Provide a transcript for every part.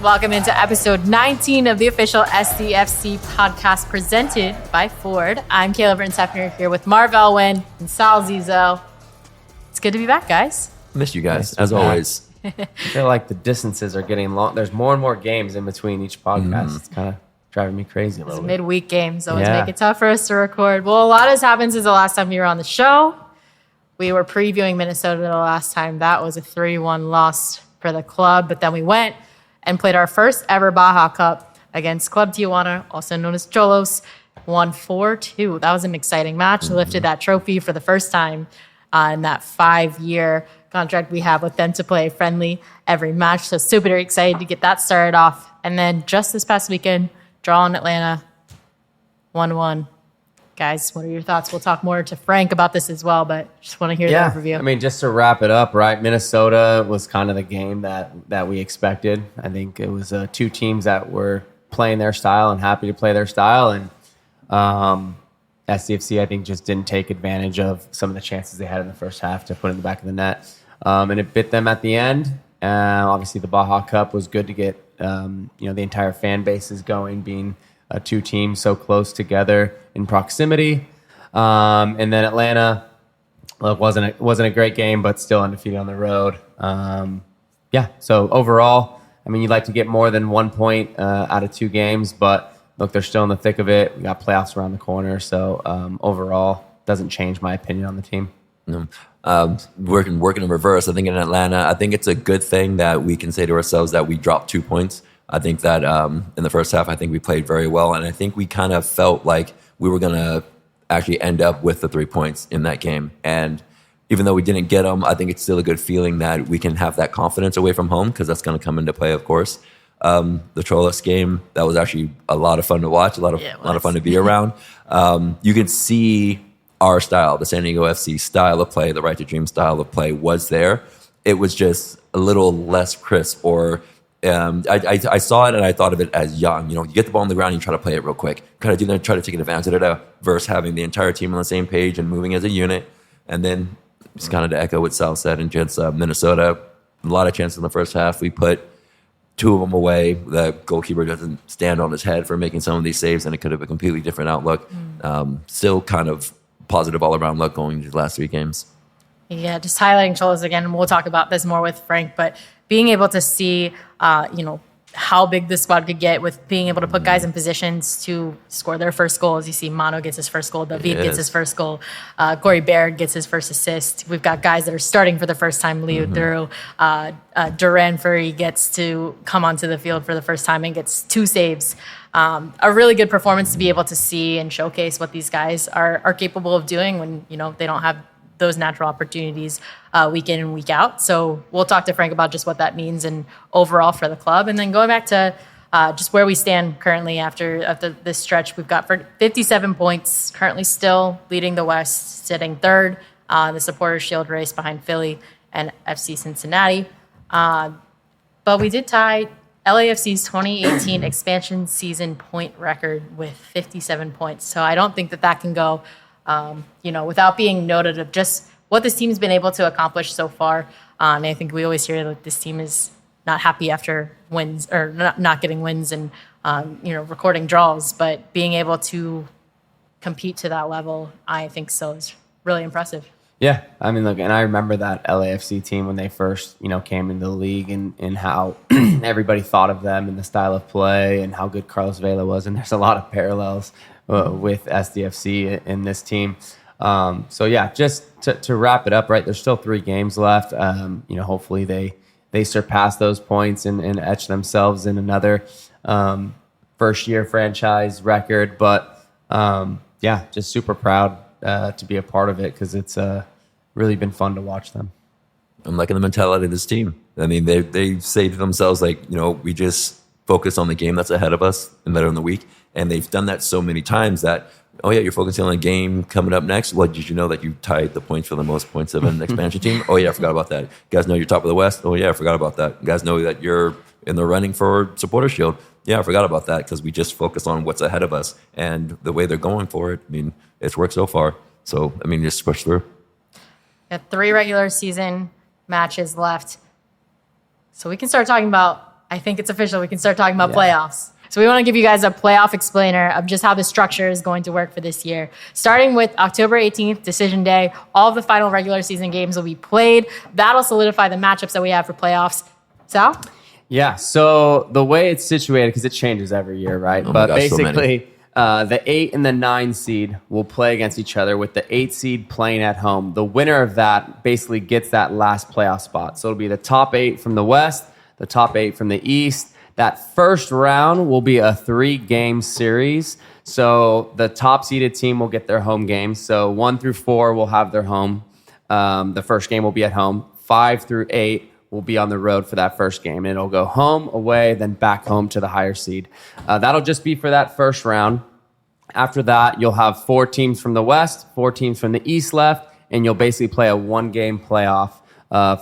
Welcome into episode 19 of the official SDFC podcast presented by Ford. I'm Kaila Brentefner here with Marvell and Sal Zizo. It's good to be back, guys. Missed you guys, as always. I feel like the distances are getting long. There's more and more games in between each podcast. It's kind of driving me crazy a little bit. Midweek games always make it tough for us to record. Well, a lot has happened since the last time we were on the show. We were previewing Minnesota the last time. That was a 3-1 loss for the club. But then we went and played our first ever Baja Cup against Club Tijuana, also known as Xolos. Won 4-2. That was an exciting match. Lifted that trophy for the first time in that 5-year contract we have with them to play friendly every match. So super excited to get that started off. And then just this past weekend, draw in Atlanta, 1-1. Guys, what are your thoughts? We'll talk more to Frank about this as well, but just want to hear the overview. I mean, just to wrap it up, right? Minnesota was kind of the game that we expected. I think it was two teams that were playing their style and happy to play their style. And SDFC, I think, just didn't take advantage of some of the chances they had in the first half to put in the back of the net. And it bit them at the end. Obviously, the Baja Cup was good to get the entire fan bases going, being two teams so close together in proximity. And then Atlanta, look, wasn't a great game, but still undefeated on the road. So overall, I mean, you'd like to get more than 1 point out of 2 games, but look, they're still in the thick of it. We got playoffs around the corner, so overall, doesn't change my opinion on the team. No. Working in reverse, I think in Atlanta, I think it's a good thing that we can say to ourselves that we dropped 2 points. I think that in the first half, I think we played very well, and I think we kind of felt like we were going to actually end up with the 3 points in that game. And even though we didn't get them, I think it's still a good feeling that we can have that confidence away from home, because that's going to come into play, of course. The Xolos game, that was actually a lot of fun to watch, a lot of fun to be around. You can see our style, the San Diego FC style of play, the Right to Dream style of play was there. It was just a little less crisp, or I saw it and I thought of it as young. You get the ball on the ground and you try to play it real quick. Kind of do that, try to take advantage of it, versus having the entire team on the same page and moving as a unit. And then just kind of to echo what Sal said, and just Minnesota, a lot of chances in the first half. We put 2 of them away. The goalkeeper doesn't stand on his head for making some of these saves, and it could have a completely different outlook. Still kind of positive all-around look going into the last 3 games. Yeah, just highlighting Xolos again, and we'll talk about this more with Frank, but being able to see, how big this squad could get with being able to put guys in positions to score their first goal. As you see, Mano gets his first goal, David gets his first goal, Corey Baird gets his first assist. We've got guys that are starting for the first time, Leo Duro, Duran Furry gets to come onto the field for the first time and gets 2 saves. A really good performance to be able to see and showcase what these guys are capable of doing when, they don't have those natural opportunities week in and week out. So we'll talk to Frank about just what that means and overall for the club. And then going back to just where we stand currently after this stretch, we've got 57 points, currently still leading the West, sitting third the Supporters Shield race behind Philly and FC Cincinnati. But we did tie LAFC's 2018 expansion season point record with 57 points. So I don't think that can go without being noted of just what this team's been able to accomplish so far. And I think we always hear that this team is not happy after wins or not getting wins and, recording draws, but being able to compete to that level, I think so is really impressive. Yeah. I mean, look, and I remember that LAFC team when they first, came into the league and how everybody thought of them and the style of play and how good Carlos Vela was. And there's a lot of parallels with SDFC in this team. Just to wrap it up, right, there's still 3 games left. Hopefully they surpass those points and etch themselves in another first-year franchise record. But, just super proud to be a part of it, because it's really been fun to watch them. I'm liking the mentality of this team. I mean, they say to themselves, we just focus on the game that's ahead of us and later in the week. And they've done that so many times that, you're focusing on a game coming up next. Well, did you know that you tied the points for the most points of an expansion team? Oh, yeah, I forgot about that. You guys know you're top of the West? Oh, yeah, I forgot about that. You guys know that you're in the running for Supporters Shield? Yeah, I forgot about that, because we just focus on what's ahead of us. And the way they're going for it, I mean, it's worked so far. So, just push through. Got 3 regular season matches left. So we can start talking about I think it's official. We can start talking about playoffs. So we want to give you guys a playoff explainer of just how the structure is going to work for this year. Starting with October 18th, decision day, all of the final regular season games will be played. That'll solidify the matchups that we have for playoffs. Sal? Yeah, so the way it's situated, because it changes every year, right? But basically, the 8 and the 9 seed will play against each other with the 8 seed playing at home. The winner of that basically gets that last playoff spot. So it'll be the top 8 from the West, the top 8 from the East. That first round will be a 3-game series. So the top seeded team will get their home games. So 1 through 4 will have their home. The first game will be at home. 5 through 8 will be on the road for that first game. And it'll go home, away, then back home to the higher seed. That'll just be for that first round. After that, you'll have 4 teams from the West, 4 teams from the East left, and you'll basically play a 1-game playoff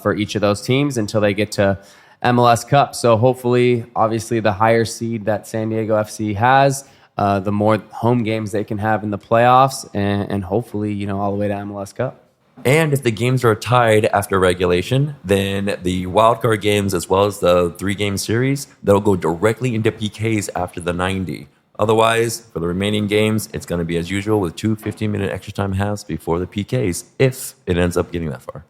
for each of those teams until they get to MLS Cup. So hopefully, obviously, the higher seed that San Diego FC has, the more home games they can have in the playoffs, and hopefully, all the way to MLS Cup. And if the games are tied after regulation, then the wildcard games, as well as the 3-game series, they'll go directly into PKs after the 90. Otherwise, for the remaining games, it's going to be as usual with 2 15-minute extra time halves before the PKs, if it ends up getting that far.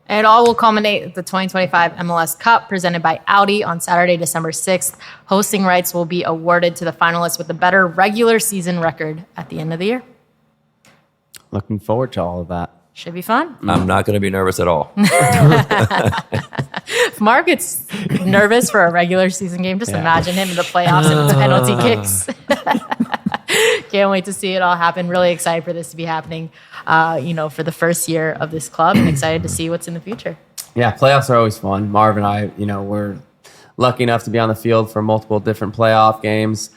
And it all will culminate with the 2025 MLS Cup presented by Audi on Saturday, December 6th. Hosting rights will be awarded to the finalists with a better regular season record at the end of the year. Looking forward to all of that. Should be fun. I'm not going to be nervous at all. If Mark gets nervous for a regular season game, just imagine him in the playoffs and penalty kicks. Can't wait to see it all happen. Really excited for this to be happening, for the first year of this club, and excited to see what's in the future. Yeah, playoffs are always fun. Marv and I, we're lucky enough to be on the field for multiple different playoff games.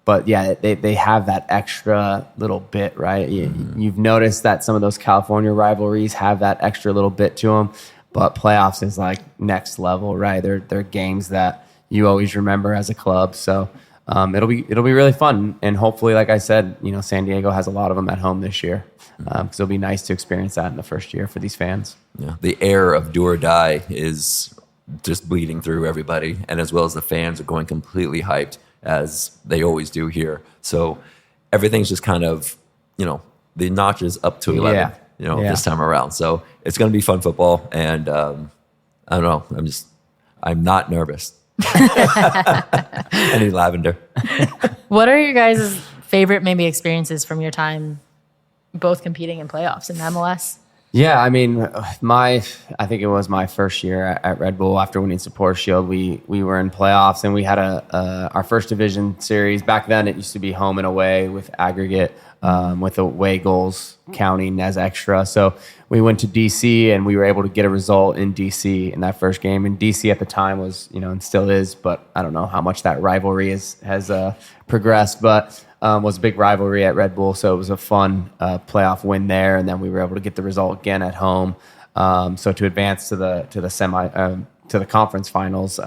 But yeah, they have that extra little bit, right? You've noticed that some of those California rivalries have that extra little bit to them, but playoffs is like next level, right? They're games that you always remember as a club. So it'll be really fun, and hopefully, like I said, San Diego has a lot of them at home this year, because it'll be nice to experience that in the first year for these fans. Yeah, the air of do or die is just bleeding through everybody, and as well as the fans are going completely hyped, as they always do here. So everything's just kind of, the notches up to 11, this time around. So it's going to be fun football. And I don't know, I'm not nervous. I need lavender. What are your guys' favorite maybe experiences from your time both competing in playoffs in MLS? Yeah, I mean, I think it was my first year at Red Bull after winning Support Shield. We were in playoffs, and we had our first division series. Back then, it used to be home and away with aggregate, with away goals counting as extra. So we went to DC, and we were able to get a result in DC in that first game. And DC at the time was, and still is, but I don't know how much that rivalry has progressed, but was a big rivalry at Red Bull, so it was a fun playoff win there, and then we were able to get the result again at home. So to advance to the conference finals,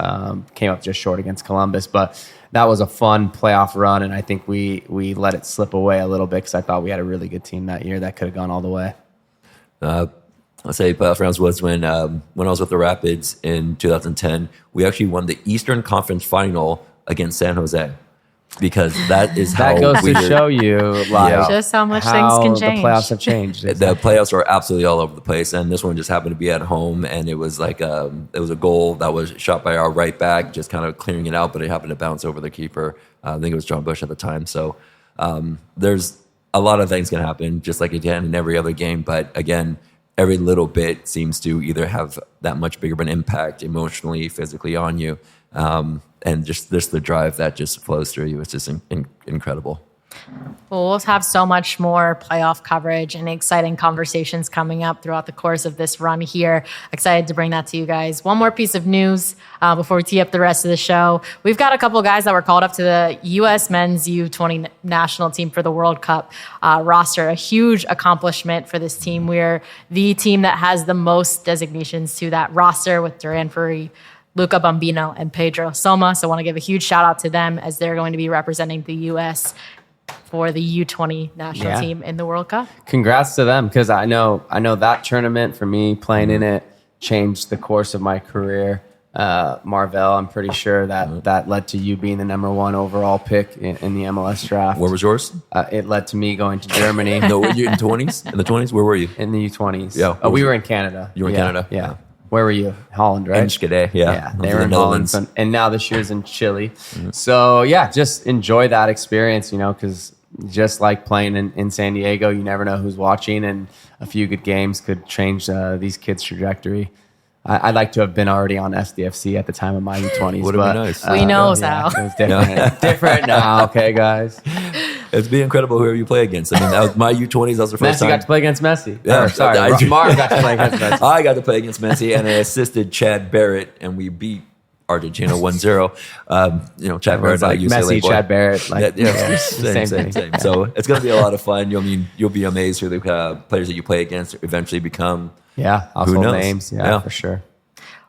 came up just short against Columbus, but that was a fun playoff run, and I think we let it slip away a little bit because I thought we had a really good team that year that could have gone all the way. I'll say playoff rounds was when I was with the Rapids in 2010. We actually won the Eastern Conference Final against San Jose. Because that is how that goes to show you just how much things can change. The playoffs have changed. The playoffs are absolutely all over the place, and this one just happened to be at home, and it was like it was a goal that was shot by our right back, just kind of clearing it out, but it happened to bounce over the keeper. I think it was John Bush at the time. So there's a lot of things can happen, just like it can in every other game. But again, every little bit seems to either have that much bigger of an impact emotionally, physically on you. And just the drive that just flows through you. It's just incredible. Well, we'll have so much more playoff coverage and exciting conversations coming up throughout the course of this run here. Excited to bring that to you guys. One more piece of news before we tee up the rest of the show. We've got a couple of guys that were called up to the U.S. men's U20 national team for the World Cup roster. A huge accomplishment for this team. We're the team that has the most designations to that roster with Duran Furry, Luca Bambino, and Pedro Soma. So I want to give a huge shout out to them as they're going to be representing the U.S. for the U20 national team in the World Cup. Congrats to them, because I know that tournament for me, playing in it, changed the course of my career. Marvell. I'm pretty sure that led to you being the number 1 overall pick in the MLS draft. Where was yours? It led to me going to Germany. No, were you in 20s? In the 20s? Where were you? In the U20s. Yeah. Oh, we were in Canada. You were in Canada? Yeah. Where were you? Holland, right? Enschede, yeah. They were in Holland. And now this year's in Chile. So, yeah, just enjoy that experience, because just like playing in San Diego, you never know who's watching, and a few good games could change these kids' trajectory. I'd like to have been already on SDFC at the time of my U20s. Would have been nice. We know, Sal. It was different. Different now, okay, guys. It's been incredible whoever you play against. I mean, that was my U20s. That was the first time. Messi got to play against Messi. Yeah, sorry, Marv got to play against Messi. I got to play against Messi, and I assisted Chad Barrett, and we beat Argentina 1-0. Chad Barrett's like UCLA Messi, boy. Chad Barrett. Same. So it's going to be a lot of fun. You'll be amazed who the players that you play against eventually become. Yeah, household names. Yeah, for sure.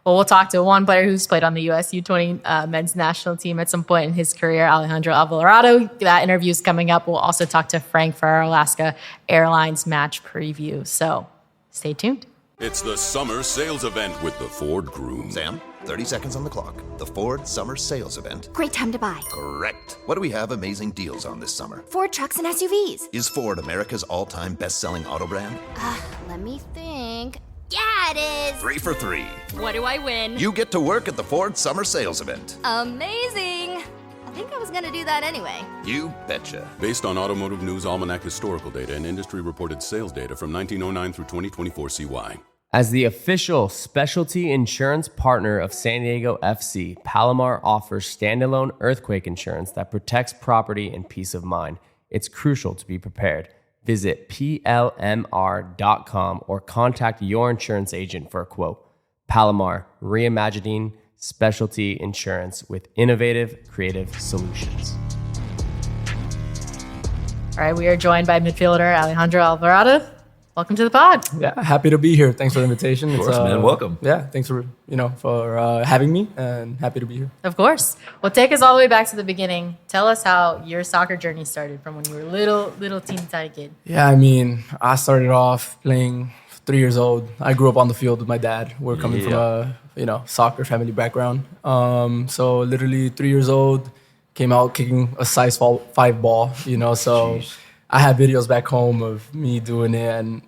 Well, we'll talk to one player who's played on the U.S. U20 men's national team at some point in his career, Alejandro Alvarado. That interview is coming up. We'll also talk to Frank for our Alaska Airlines match preview. So stay tuned. It's the summer sales event with the Ford Groom. Sam, 30 seconds on the clock. The Ford Summer Sales Event. Great time to buy. Correct. What do we have amazing deals on this summer? Ford trucks and SUVs. Is Ford America's all-time best-selling auto brand? Let me think. Yeah, it is. 3 for 3. What do I win? You get to work at the Ford Summer Sales Event. Amazing. I think I was going to do that anyway. You betcha. Based on Automotive News Almanac historical data and industry-reported sales data from 1909 through 2024 CY. As the official specialty insurance partner of San Diego FC, Palomar offers standalone earthquake insurance that protects property and peace of mind. It's crucial to be prepared. Visit plmr.com or contact your insurance agent for a quote. Palomar, reimagining specialty insurance with innovative, creative solutions. All right, we are joined by midfielder Alejandro Alvarado. Welcome to the pod. Yeah, happy to be here. Thanks for the invitation. Of course, man. Welcome. Yeah, thanks for having me, and happy to be here. Of course. Well, take us all the way back to the beginning. Tell us how your soccer journey started from when you were a little teeny tiny kid. Yeah, I mean, I started off playing 3 years old. I grew up on the field with my dad. We're coming from a soccer family background. So literally 3 years old, came out kicking a size 5 ball. So. Jeez. I had videos back home of me doing it, and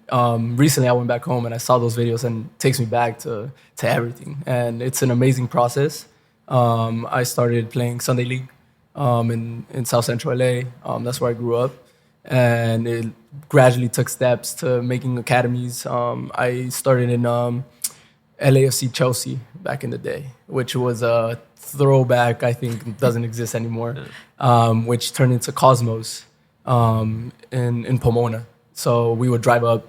recently I went back home and I saw those videos, and it takes me back to everything. And it's an amazing process. I started playing Sunday League in South Central LA. That's where I grew up, and it gradually took steps to making academies. I started in LAFC Chelsea back in the day, which was a throwback. I think doesn't exist anymore, which turned into Cosmos. In Pomona. So we would drive up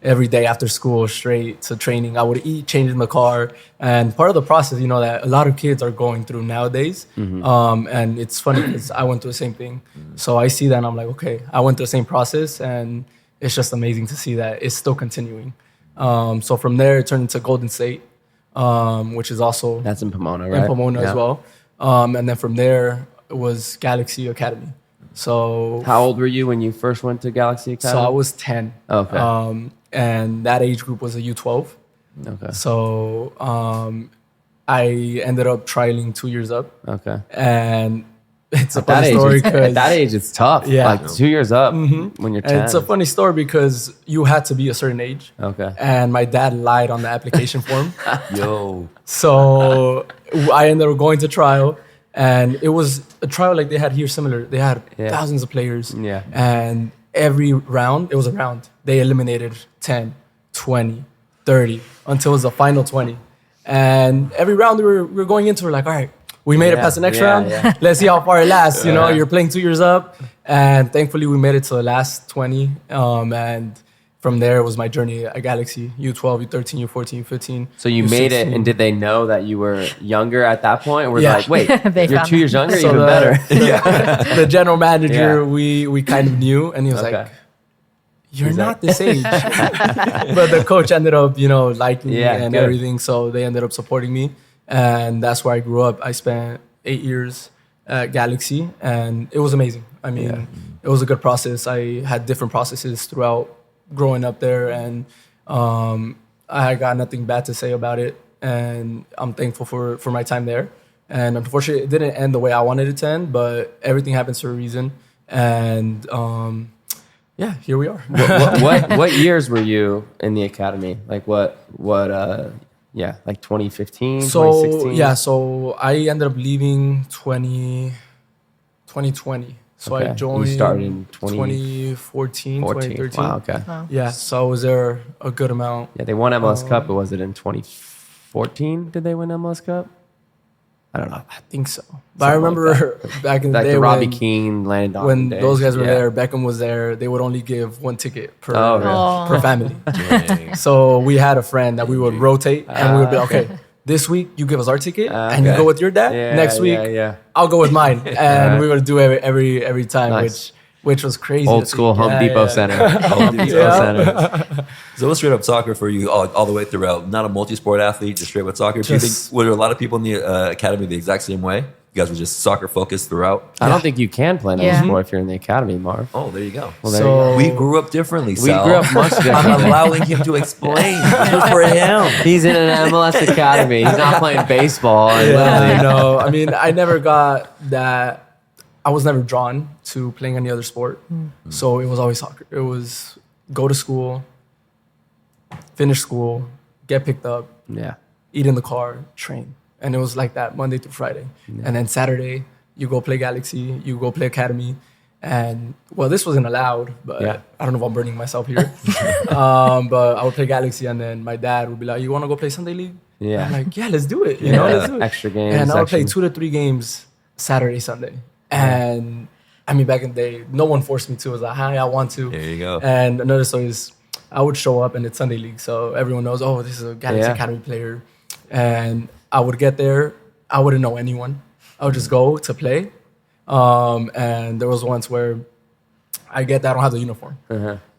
every day after school straight to training. I would eat, change in the car. And part of the process, that a lot of kids are going through nowadays. Mm-hmm. And it's funny because I went through the same thing. So I see that and I'm like, okay, I went through the same process, and it's just amazing to see that it's still continuing. So from there, it turned into Golden State, which is also... That's in Pomona, right? In Pomona as well. And then from there, it was Galaxy Academy. So how old were you when you first went to Galaxy Academy? So I was 10. Okay. And that age group was a U12. Okay. So I ended up trialing 2 years up. Okay. And it's a funny story because at that age it's tough. Yeah. Like 2 years up when you're 10. And it's a funny story because you had to be a certain age. Okay. And my dad lied on the application form. Yo. So I ended up going to trial. And it was a trial like they had here similar. They had thousands of players. Yeah. And every round, it was a round. They eliminated 10, 20, 30 until it was the final 20. And every round we were going into, we're like, all right, we made it past the next round. Yeah. Let's see how far it lasts. You're playing 2 years up. And thankfully we made it to the last 20. And from there, it was my journey at Galaxy, U12, U13, U14, U15. So you U16. made it, and did they know that you were younger at that point? Or were they like, wait, They you're 2 years younger, So even better. The general manager, we kind of knew, and he was like, you're not this age. But the coach ended up, liking me and everything, so they ended up supporting me. And that's where I grew up. I spent 8 years at Galaxy, and it was amazing. I mean, it was a good process. I had different processes throughout growing up there, and I got nothing bad to say about it. and I'm thankful for my time there. And unfortunately, it didn't end the way I wanted it to end, but everything happens for a reason. And yeah, here we are. What years were you in the academy? Like what? Yeah, like 2015, So 2016? yeah, so I ended up leaving 2020. So Okay. I joined. You started in 2014, 2013. Wow, okay. Yeah, so I was there a good amount. Yeah, they won MLS Cup, but was it in 2014? Did they win MLS Cup? I don't know. I think so. But I remember back in the Like day the Robbie when, Keane, Landon Donovan when days. those guys were Yeah. there, Beckham was there, they would only give one ticket per, Oh, really? per family. Dang. So we had a friend that we would rotate and we would be like, okay, this week you give us our ticket and you okay. go with your dad. Yeah, Next week yeah. I'll go with mine. And we would do every time, Nice. which was crazy. Old to see. school Home Yeah, Depot yeah. Center. Home Depot Yeah. Center. So straight up soccer for you all the way throughout. Not a multi-sport athlete, just straight up soccer. Do you think Just- were there a lot of people in the academy the exact same way? You guys were just soccer focused throughout. I don't think you can play another Yeah. sport if you're in the academy, Marv. Oh, there you go. Well, there you go. So We grew up differently. We Sal. grew up much I'm differently. allowing him to explain. Good for him. He's in an MLS academy. He's not playing baseball. And literally, you know, I mean, I never got that. I was never drawn to playing any other sport. So it was always soccer. It was go to school, finish school, get picked up, yeah. eat in the car, train. And it was like that Monday through Friday. And then Saturday, you go play Galaxy, you go play Academy. And well, this wasn't allowed, but Yeah. I don't know if I'm burning myself here. But I would play Galaxy, and then my dad would be like, "You want to go play Sunday League?" Yeah. I'm like, "Yeah, let's do it. You know, let's do it." Extra games. And I would play extra- 2 to 3 games Saturday, Sunday. And I mean, back in the day, no one forced me to. It was like, "Hi, I want to." There you go. And another story is, I would show up and it's Sunday League, so everyone knows, oh, this is a Galaxy Yeah. Academy player. And I would get there, I wouldn't know anyone. I would just go to play. And there was once where I get that I don't have the uniform.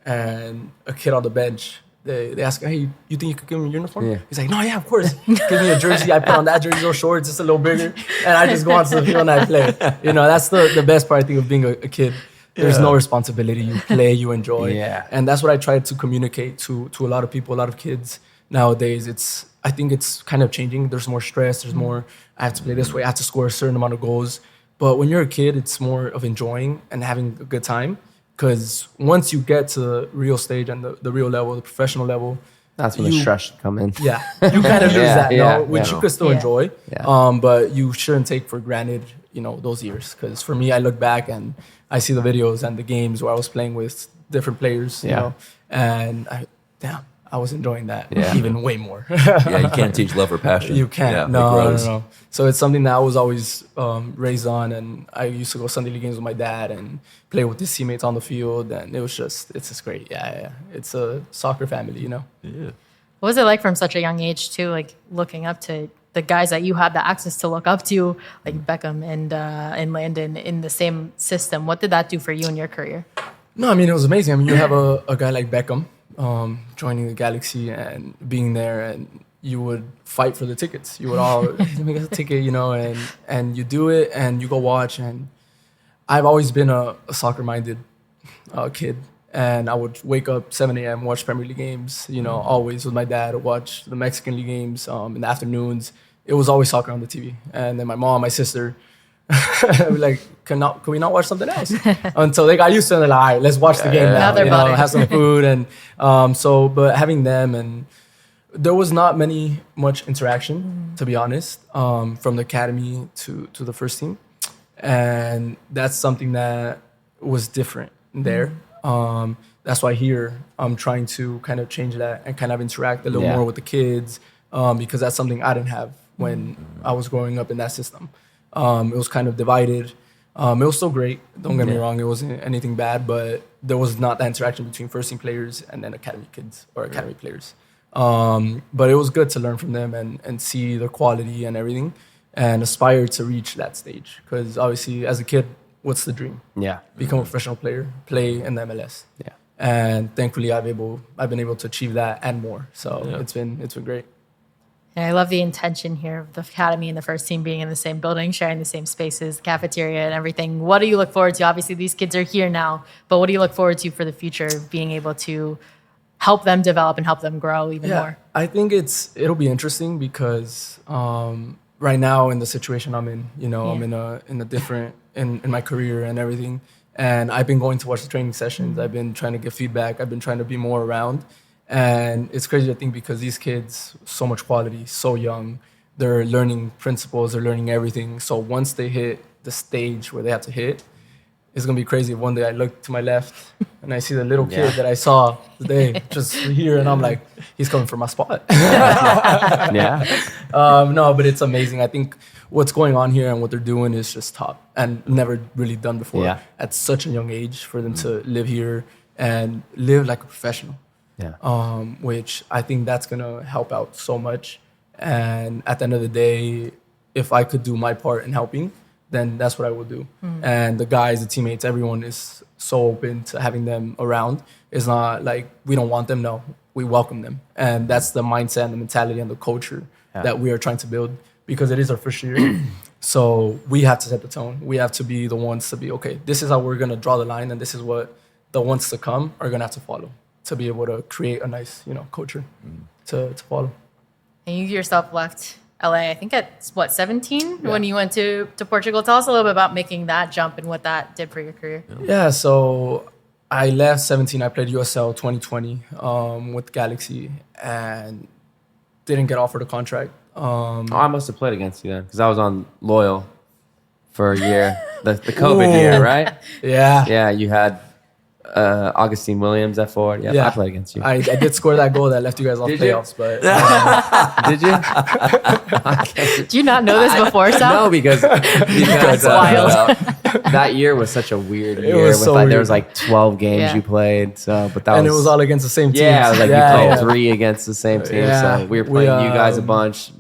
And a kid on the bench, they ask, hey, you think you could give me a uniform? Yeah. He's like, no, yeah, of course. Give me a jersey. I put on that jersey, little shorts, just a little bigger. And I just go onto the field and I play. You know, that's the best part, I think, of being a kid. There's no responsibility. You play, you enjoy. Yeah. And that's what I try to communicate to a lot of people, a lot of kids nowadays. I think it's kind of changing. There's more stress. There's more, I have to play this way. I have to score a certain amount of goals. But when you're a kid, it's more of enjoying and having a good time. Because once you get to the real stage and the real level, the professional level, That's when the stress should come in. yeah, you kind of lose Yeah, that, yeah, which yeah. you could still Yeah. enjoy. Yeah. But you shouldn't take for granted, those years. Because for me, I look back and I see the videos and the games where I was playing with different players, Yeah. and I was enjoying that Yeah. even way more. Yeah, you can't teach love or passion. You can't. Yeah, it no. grows. So it's something that I was always raised on, and I used to go Sunday league games with my dad and play with his teammates on the field, and it's just great. Yeah. It's a soccer family, Yeah. What was it like from such a young age too, like looking up to the guys that you had the access to look up to, like Beckham and Landon in the same system? What did that do for you in your career? No, I mean, it was amazing. I mean, you have a guy like Beckham joining the Galaxy and being there, and you would fight for the tickets. You would all make us a ticket, and you do it, and you go watch. And I've always been a soccer-minded kid, and I would wake up 7 a.m., watch Premier League games, always with my dad, watch the Mexican League games in the afternoons. It was always soccer on the TV. And then my mom, my sister, would be like, can we not watch something else? Until they got used to it, they're like, all right, let's watch the game now. Now they're buddies. Have some food. And but having them, and there was not much interaction, to be honest, from the academy to the first team. And that's something that was different there. That's why here I'm trying to kind of change that and kind of interact a little Yeah. more with the kids, because that's something I didn't have when I was growing up in that system. It was kind of divided. It was still great. Don't get me wrong. It wasn't anything bad, but there was not that interaction between first team players and then academy kids or academy players. But it was good to learn from them and see the quality and everything and aspire to reach that stage. Because obviously as a kid, what's the dream? Yeah. Become a professional player, play in the MLS. Yeah. And thankfully I've been able to achieve that and more. So it's been great. And I love the intention here of the academy and the first team being in the same building, sharing the same spaces, cafeteria and everything. What do you look forward to? Obviously, these kids are here now, but what do you look forward to for the future, being able to help them develop and help them grow even more? I think it'll be interesting because right now in the situation I'm in, I'm in a different in my career and everything. And I've been going to watch the training sessions. I've been trying to get feedback. I've been trying to be more around. And it's crazy to think because these kids, so much quality, so young, they're learning principles, they're learning everything. So once they hit the stage where they have to hit, it's going to be crazy. One day I look to my left and I see the little kid that I saw today just here. And I'm like, he's coming for my spot. No, but it's amazing. I think what's going on here and what they're doing is just top and never really done before at such a young age for them to live here and live like a professional. Which I think that's going to help out so much. And at the end of the day, if I could do my part in helping, then that's what I will do. And the guys, the teammates, everyone is so open to having them around. It's not like we don't want them. No, we welcome them. And that's the mindset and the mentality and the culture that we are trying to build because it is our first year. So we have to set the tone. We have to be the ones to be, okay, this is how we're going to draw the line and this is what the ones to come are going to have to follow to be able to create a nice, culture to follow. And you yourself left LA, I think at 17 when you went to Portugal. Tell us a little bit about making that jump and what that did for your career. Yeah, so I left 17. I played USL 2020 with Galaxy and didn't get offered a contract. I must have played against you then because I was on Loyal for a year, the COVID year, right? Yeah. Yeah, you had Augustine Williams at forward. Yeah, I played against you. I did score that goal that left you guys off playoffs, but did you? Do you not know this before, Sal? No, because That's wild. That year was such a weird year. Was so there was like 12 games you played. So, but that and it was all against the same team. Yeah, it was like you played 3 against the same team. Yeah. So we were playing you guys a bunch,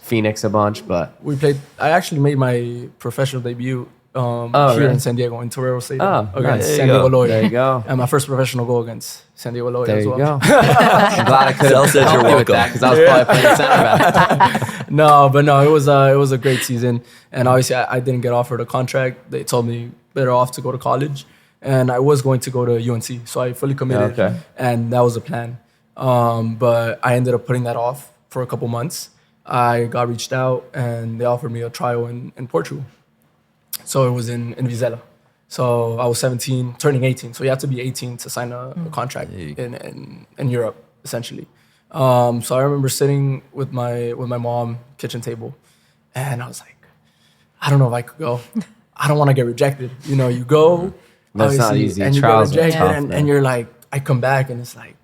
Phoenix a bunch, but we played. I actually made my professional debut here in San Diego in Torero Stadium against San Diego Loy. There you go. And my first professional goal against San Diego Loy as well. There you go. I'm glad I could have helped you with that because I was probably playing center back. No, it was a great season. And obviously I didn't get offered a contract. They told me better off to go to college. And I was going to go to UNC. So I fully committed. And that was the plan. But I ended up putting that off for a couple months. I got reached out and they offered me a trial in Portugal. So it was in Vizela. So I was 17, turning 18. So you have to be 18 to sign a contract in Europe, essentially. So I remember sitting with my mom, kitchen table, and I was like, I don't know if I could go. I don't want to get rejected. You go, that's not easy. And you Trials get rejected, tough, and you're like, I come back, and it's like,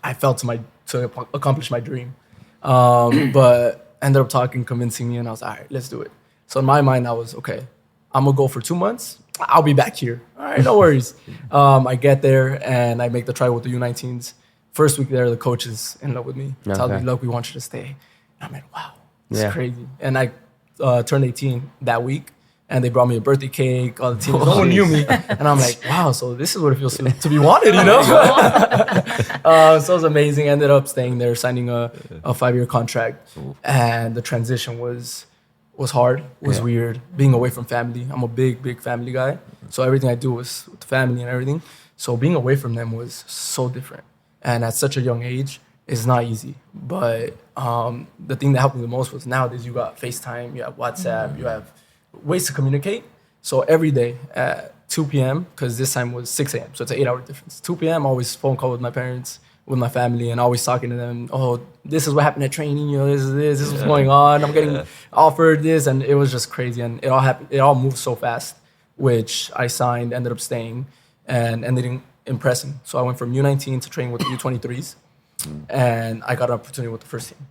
I felt to accomplish my dream. But ended up convincing me, and I was like, all right, let's do it. So in my mind, I was, okay, I'm going to go for 2 months. I'll be back here. All right, no worries. I get there, and I make the trial with the U19s. First week there, the coach is in love with me. Tells me, look, we want you to stay. And I'm like, wow, this is crazy. And I turned 18 that week, and they brought me a birthday cake. All the teams, no one knew me. And I'm like, wow, so this is what it feels to be wanted, So it was amazing. I ended up staying there, signing a 5-year contract. And the transition was hard, was weird. Being away from family. I'm a big family guy. So everything I do was with family and everything. So being away from them was so different. And at such a young age, it's not easy. But the thing that helped me the most was nowadays you got FaceTime, you have WhatsApp, you have ways to communicate. So every day at 2 p.m., because this time was 6 a.m., so it's an 8-hour difference. 2 p.m., always phone call with my parents, with my family, and always talking to them. Oh, this is what happened at training. This is what's going on. I'm getting offered this, and it was just crazy. And it all happened. It all moved so fast, which I signed, ended up staying, and ended up impressing. So I went from U19 to training with the U23s, and I got an opportunity with the first team.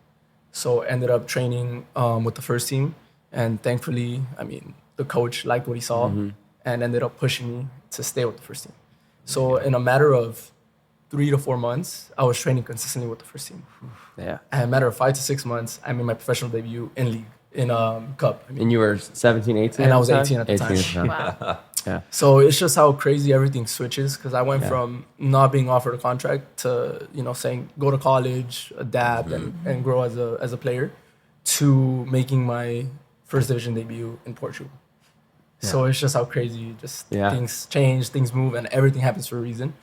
So ended up training with the first team, and thankfully, the coach liked what he saw, and ended up pushing me to stay with the first team. So in a matter of 3 to 4 months, I was training consistently with the first team. And in a matter of 5 to 6 months, I made my professional debut in league, in Cup. And you were 17, 18? And I was 18 at the time. Wow. So it's just how crazy everything switches, because I went from not being offered a contract to, saying go to college, adapt, and grow as a player, to making my first division debut in Portugal. So it's just how crazy things change, things move, and everything happens for a reason.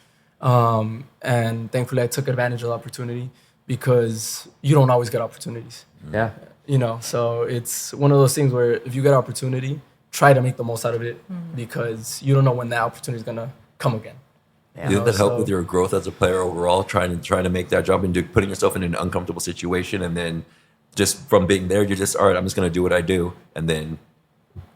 And thankfully, I took advantage of the opportunity because you don't always get opportunities. Yeah. So it's one of those things where if you get an opportunity, try to make the most out of it because you don't know when that opportunity is going to come again. Did that help with your growth as a player overall, trying to make that jump and putting yourself in an uncomfortable situation, and then just from being there, you're just, all right, I'm just going to do what I do, and then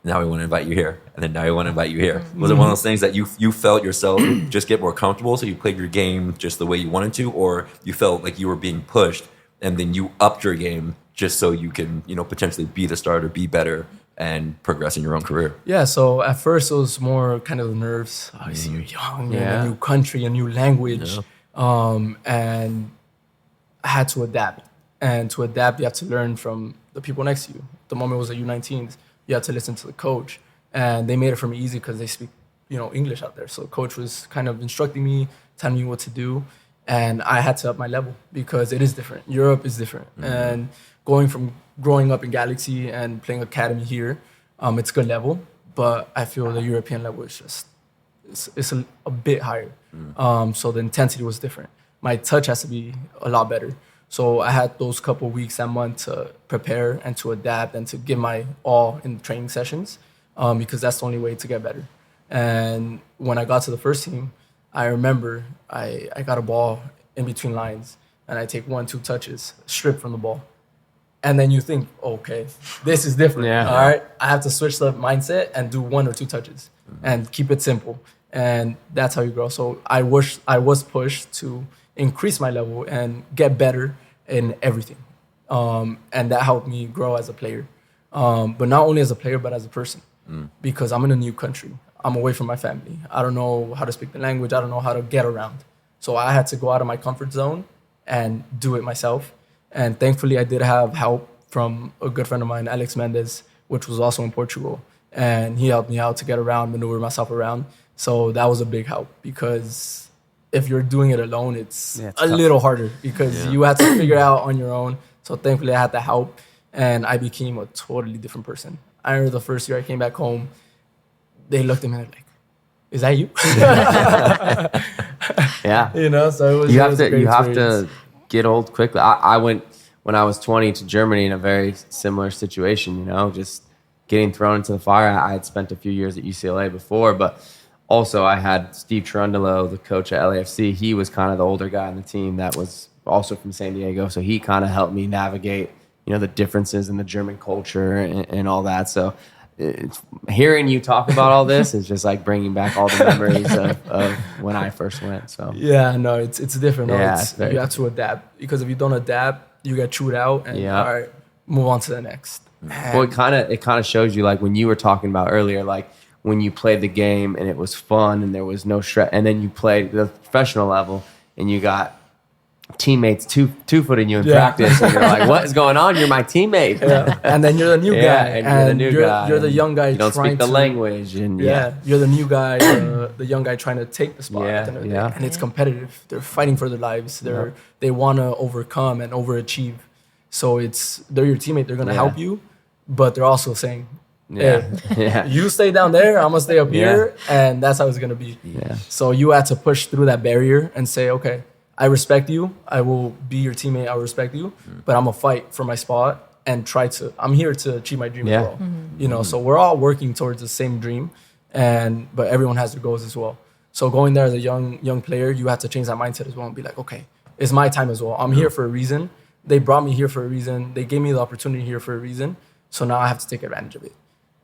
now we want to invite you here, and then now we want to invite you here. Was it one of those things that you felt yourself just get more comfortable, so you played your game just the way you wanted to, or you felt like you were being pushed, and then you upped your game just so you can, potentially be the starter, be better, and progress in your own career? Yeah, so at first it was more kind of the nerves. Obviously, you're young, you're in a new country, a new language, and I had to adapt. And to adapt, you have to learn from the people next to you. The moment it was the U19s, you had to listen to the coach. And they made it for me easy because they speak, English out there. So the coach was kind of instructing me, telling me what to do. And I had to up my level because it is different. Europe is different. And going from growing up in Galaxy and playing academy here, it's good level. But I feel the European level is just, it's a bit higher. So the intensity was different. My touch has to be a lot better. So I had those couple of weeks, that month to prepare and to adapt and to give my all in the training sessions because that's the only way to get better. And when I got to the first team, I remember I got a ball in between lines and I take 1-2 touches, strip from the ball. And then you think, okay, this is different. All right, I have to switch the mindset and do 1 or 2 touches and keep it simple. And that's how you grow. So I was pushed to increase my level and get better in everything. And that helped me grow as a player. But not only as a player, but as a person. Because I'm in a new country. I'm away from my family. I don't know how to speak the language. I don't know how to get around. So I had to go out of my comfort zone and do it myself. And thankfully, I did have help from a good friend of mine, Alex Mendes, which was also in Portugal. And he helped me out to get around, maneuver myself around. So that was a big help because if you're doing it alone, it's a little harder because you have to figure it out on your own. So thankfully, I had the help and I became a totally different person. I remember the first year I came back home, they looked at me like, is that you? So it was you have to get old quickly. I went when I was 20 to Germany in a very similar situation, just getting thrown into the fire. I had spent a few years at UCLA before, but also I had Steve Cherundolo, the coach at LAFC. He was kind of the older guy on the team that was also from San Diego. So he kind of helped me navigate, the differences in the German culture and all that. So hearing you talk about all this is just like bringing back all the memories of when I first went. So it's different. Yeah, You have to adapt because if you don't adapt, you get chewed out and all right, move on to the next. Well, it kind of shows you like when you were talking about earlier, like when you played the game and it was fun and there was no stress, and then you played the professional level and you got teammates two-footing you in practice and you're like, what is going on? You're my teammate. And then you're the new guy. And you're the new guy. You're the young guy. You don't speak the language. And you're the new guy, the young guy trying to take the spot. And it's competitive. They're fighting for their lives. They want to overcome and overachieve. So they're your teammate. They're going to help you, but they're also saying, hey, you stay down there, I'm gonna stay up here, and that's how it's gonna be. So you had to push through that barrier and say, okay, I respect you, I will be your teammate, I will respect you, but I'm gonna fight for my spot and I'm here to achieve my dream as well. So we're all working towards the same dream, but everyone has their goals as well. So going there as a young player, you have to change that mindset as well and be like, okay, it's my time as well. I'm here for a reason. They brought me here for a reason. They gave me the opportunity here for a reason. So now I have to take advantage of it.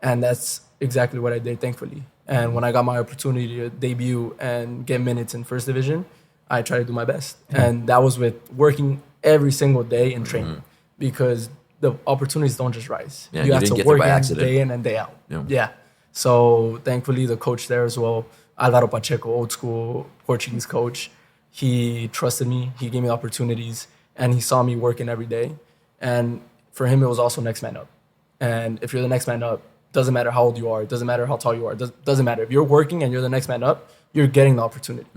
And that's exactly what I did, thankfully. And when I got my opportunity to debut and get minutes in first division, I tried to do my best. And that was with working every single day in training because the opportunities don't just rise. You have to work day in and day out. So thankfully, the coach there as well, Alvaro Pacheco, old school Portuguese coach, he trusted me. He gave me opportunities and he saw me working every day. And for him, it was also next man up. And if you're the next man up, doesn't matter how old you are, doesn't matter how tall you are, doesn't matter. If you're working and you're the next man up, you're getting the opportunity.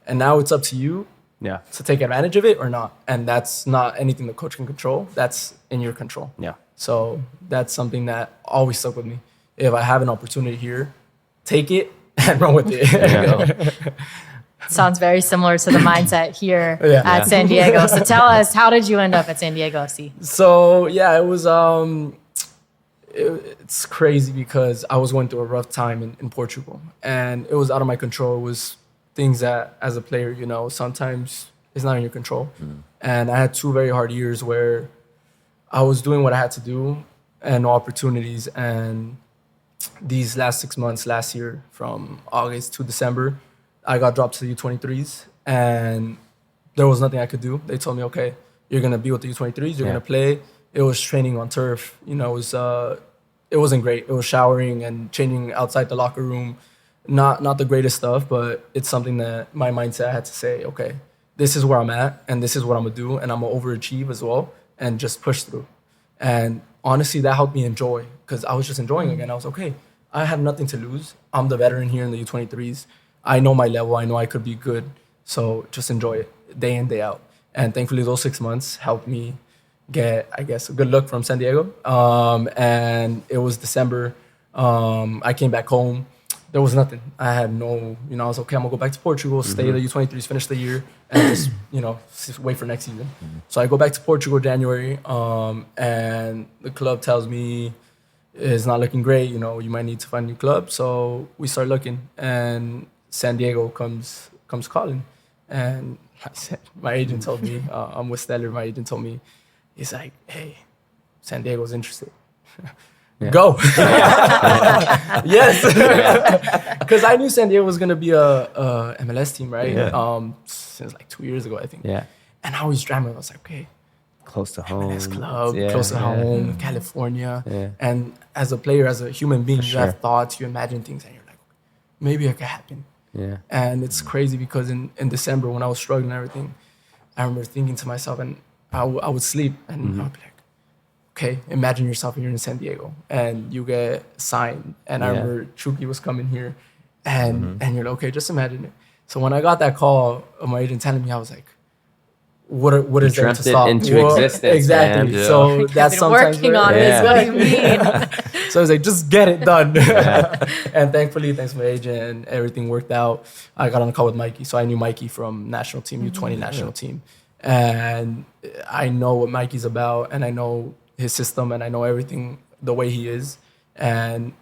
And now it's up to you to take advantage of it or not. And that's not anything the coach can control. That's in your control. So that's something that always stuck with me. If I have an opportunity here, take it and run with it. sounds very similar to the mindset here Yeah. at San Diego. So tell us, how did you end up at San Diego FC? So yeah, it was it's crazy because I was going through a rough time in Portugal, and it was out of my control. It was things that, as a player, you know, sometimes it's not in your control. And I had 2 very hard years where I was doing what I had to do and no opportunities. And these last 6 months, last year, from August to December, I got dropped to the U23s, and there was nothing I could do. They told me, okay, you're gonna be with the U23s, you're gonna play. It was training on turf. You know, it wasn't great. It was showering and changing outside the locker room. Not the greatest stuff, but it's something that my mindset had to say, okay, this is where I'm at, and this is what I'm gonna do, and I'm gonna overachieve as well, and just push through. And honestly, that helped me enjoy, because I was just enjoying again. I was okay. I had nothing to lose. I'm the veteran here in the U23s. I know my level. I know I could be good. So just enjoy it day in, day out. And thankfully, those 6 months helped me get, I guess, a good look from San Diego. And it was December. I came back home. There was nothing. I had no, you know, I was okay, I'm gonna go back to Portugal, stay the U23s, finish the year, and just, you know, wait for next season. So I go back to Portugal January, and the club tells me it's not looking great, you know, you might need to find a new club. So we start looking, and San Diego comes calling. And I said, my agent told me, I'm with Stellar, my agent told me, he's like, hey, San Diego's interested. Go. Yes. Because I knew San Diego was going to be a MLS team, right? Since like 2 years ago, I think. Yeah. And I always dreamt, I was like, okay, Close to home. MLS club, Yeah, close to yeah. home, California. Yeah. And as a player, as a human being, you sure. have thoughts, you imagine things, and you're like, maybe it could happen. Yeah. And it's crazy because in December, when I was struggling and everything, I remember thinking to myself, and I would sleep, and I would be like, okay, imagine yourself here in San Diego, and you get signed. And I remember Chucky was coming here, and you're like, okay, just imagine it. So when I got that call of my agent telling me, I was like, what is there to dreamt it stop? into existence, Exactly. man. Yeah. So that's Been sometimes working where- on Yeah. this. What do you mean? So I was like, just get it done. And thankfully, thanks to my agent, and everything worked out. I got on a call with Mikey. So I knew Mikey from national team, U20 national team. And I know what Mikey's about, and I know his system, and I know everything, the way he is. And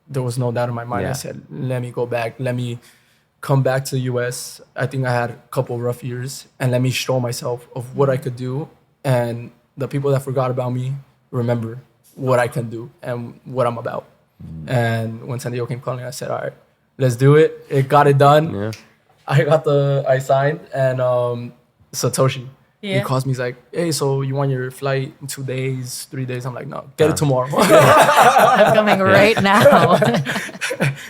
there was no doubt in my mind. Yeah. I said, let me go back. Let me come back to the US. I think I had a couple of rough years, and let me show myself of what I could do. And the people that forgot about me remember what I can do and what I'm about. And when San Diego came calling, I said, all right, let's do it. It got it done. Yeah. I signed, and Satoshi, he Yeah. calls me, he's like, hey, so you want your flight in 2 days, 3 days? I'm like, no, get it tomorrow. I'm coming right now.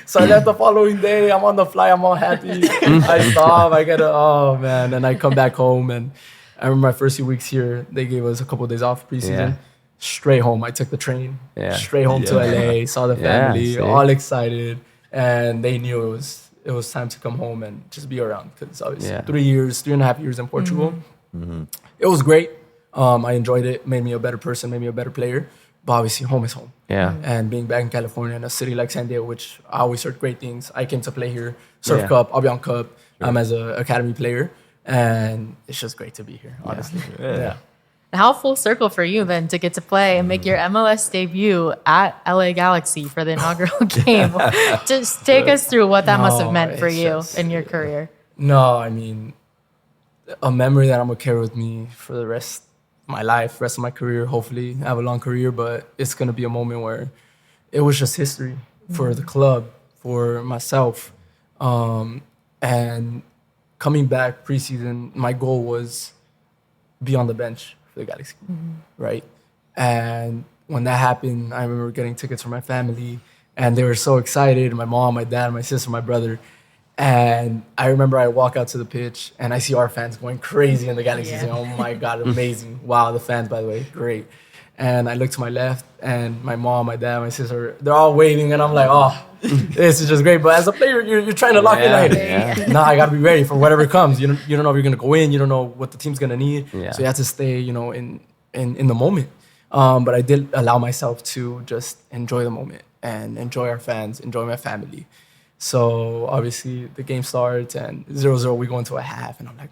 So I left the following day. I'm on the flight. I'm all happy. I stop. I get oh man, and I come back home. And I remember my first few weeks here. They gave us a couple of days off preseason. Yeah. Straight home. I took the train. Yeah. Straight home to LA. Saw the family. see? All excited, and they knew it was time to come home and just be around, because obviously 3.5 years in Portugal. It was great. I enjoyed it. Made me a better person. Made me a better player. But obviously, home is home. Yeah. And being back in California, in a city like San Diego, which I always heard great things. I came to play here, Surf Yeah. Cup, Avian Cup. I'm as an academy player, and it's just great to be here, honestly. Yeah. How full circle for you then to get to play and make your MLS debut at LA Galaxy for the inaugural game? Just take us through what that must have No, meant for it's you just- in your career. No, I mean, a memory that I'm gonna carry with me for the rest of my life, rest of my career. Hopefully, I have a long career, but it's gonna be a moment where it was just history for the club, for myself, and coming back preseason. My goal was be on the bench for the Galaxy, right? And when that happened, I remember getting tickets for my family, and they were so excited. My mom, my dad, my sister, my brother. And I remember I walk out to the pitch, and I see our fans going crazy in the Galaxy, saying, oh my God, amazing. Wow, the fans, by the way, great. And I look to my left, and my mom, my dad, my sister, they're all waving, and I'm like, oh, this is just great. But as a player, you're trying to lock in. Like, nah, I got to be ready for whatever comes. You don't know if you're going to go in. You don't know what the team's going to need. Yeah. So you have to stay, in the moment. But I did allow myself to just enjoy the moment and enjoy our fans, enjoy my family. So obviously the game starts and 0-0, we go into a half and I'm like,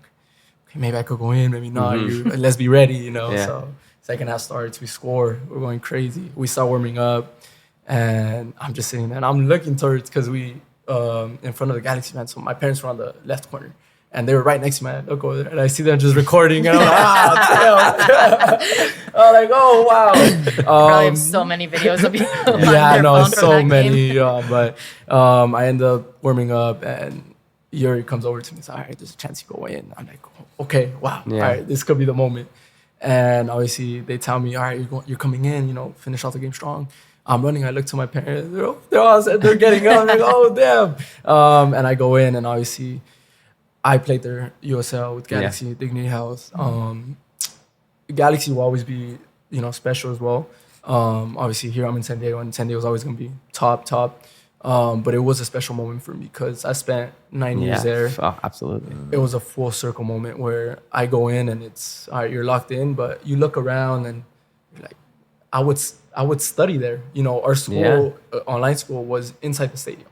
okay, maybe I could go in, maybe not. Let's be ready, you know. Yeah. So second half starts, we score, we're going crazy. We start warming up and I'm just sitting there and I'm looking towards, because we in front of the Galaxy fans, so my parents were on the left corner. And they were right next to me. I look over there and I see them just recording. And I'm like, damn. I'm like, oh, wow. Probably have so many videos of you. on Yeah, your no, phone from so that many. game. But I end up warming up and Yuri comes over to me and says, all right, there's a chance you go in. I'm like, okay, wow. Yeah. All right, this could be the moment. And obviously they tell me, all right, you're coming in, you know, finish off the game strong. I'm running. I look to my parents. They're getting up. I'm like, oh, damn. And I go in and obviously I played their USL with Galaxy, Dignity House. Galaxy will always be, you know, special as well. Obviously here I'm in San Diego and San Diego's always going to be top. But it was a special moment for me because I spent 9 years there. Oh, absolutely. It was a full circle moment where I go in and it's, all right, you're locked in, but you look around and you're like, I would study there. You know, our school, online school, was inside the stadium.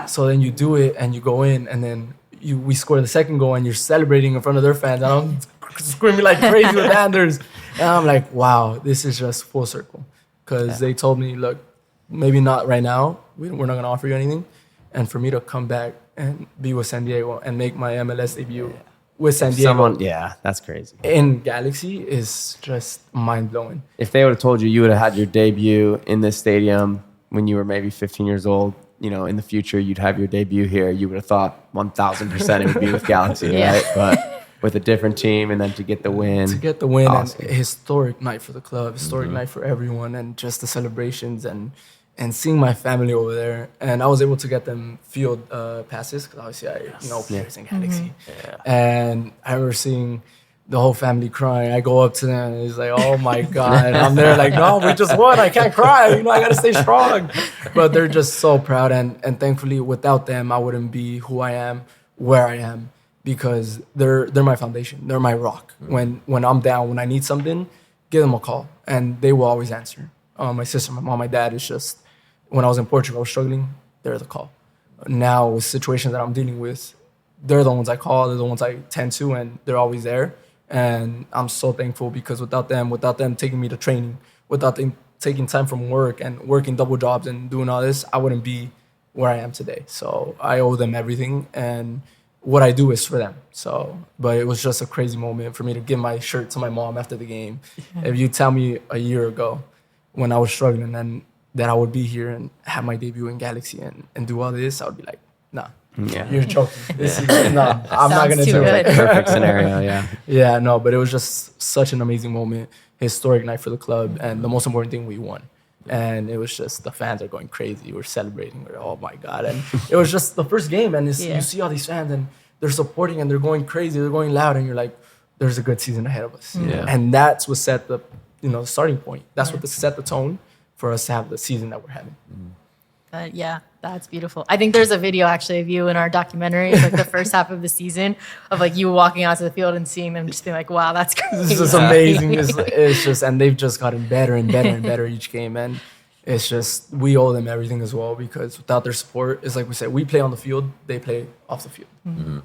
So then you do it and you go in and then we score the second goal and you're celebrating in front of their fans. And I'm screaming like crazy with Anders. And I'm like, wow, this is just full circle. Because they told me, look, maybe not right now. We're not going to offer you anything. And for me to come back and be with San Diego and make my MLS debut with San Diego That's crazy. in Galaxy is just mind-blowing. If they would have told you you would have had your debut in this stadium when you were maybe 15 years old, you know, in the future you'd have your debut here, you would have thought 1,000% it would be with Galaxy, right? But with a different team and then to get the win. Awesome. And a historic night for the club, historic night for everyone, and just the celebrations and seeing my family over there. And I was able to get them field passes because obviously I know players in Galaxy. And I remember seeing the whole family crying. I go up to them and it's like, oh my God. And I'm there like, no, we just won. I can't cry. You know, I got to stay strong. But they're just so proud. And thankfully, without them, I wouldn't be who I am, where I am, because they're my foundation. They're my rock. When I'm down, when I need something, give them a call. And they will always answer. My sister, my mom, my dad, is just, when I was in Portugal, I was struggling, they're the call. Now, with situations that I'm dealing with, they're the ones I call, they're the ones I tend to, and they're always there. And I'm so thankful because without them taking me to training, without them taking time from work and working double jobs and doing all this, I wouldn't be where I am today. So I owe them everything, and what I do is for them. So, but it was just a crazy moment for me to give my shirt to my mom after the game. If you tell me a year ago when I was struggling and that I would be here and have my debut in Galaxy and do all this, I would be like, nah. Yeah. You're joking. I'm not going to do it. Perfect scenario, yeah. Yeah, no, but it was just such an amazing moment, historic night for the club, and the most important thing, we won. And it was just, the fans are going crazy. We're celebrating. We're, oh my God. And it was just the first game, and you see all these fans, and they're supporting, and they're going crazy, they're going loud, and you're like, there's a good season ahead of us. Yeah. And that's what set the starting point. That's what set the tone for us to have the season that we're having. That's beautiful. I think there's a video actually of you in our documentary, like the first half of the season, of like you walking onto the field and seeing them just being like, wow, that's crazy. This is amazing. It's just, and they've just gotten better and better and better each game. And it's just, we owe them everything as well, because without their support, it's like we said, we play on the field, they play off the field.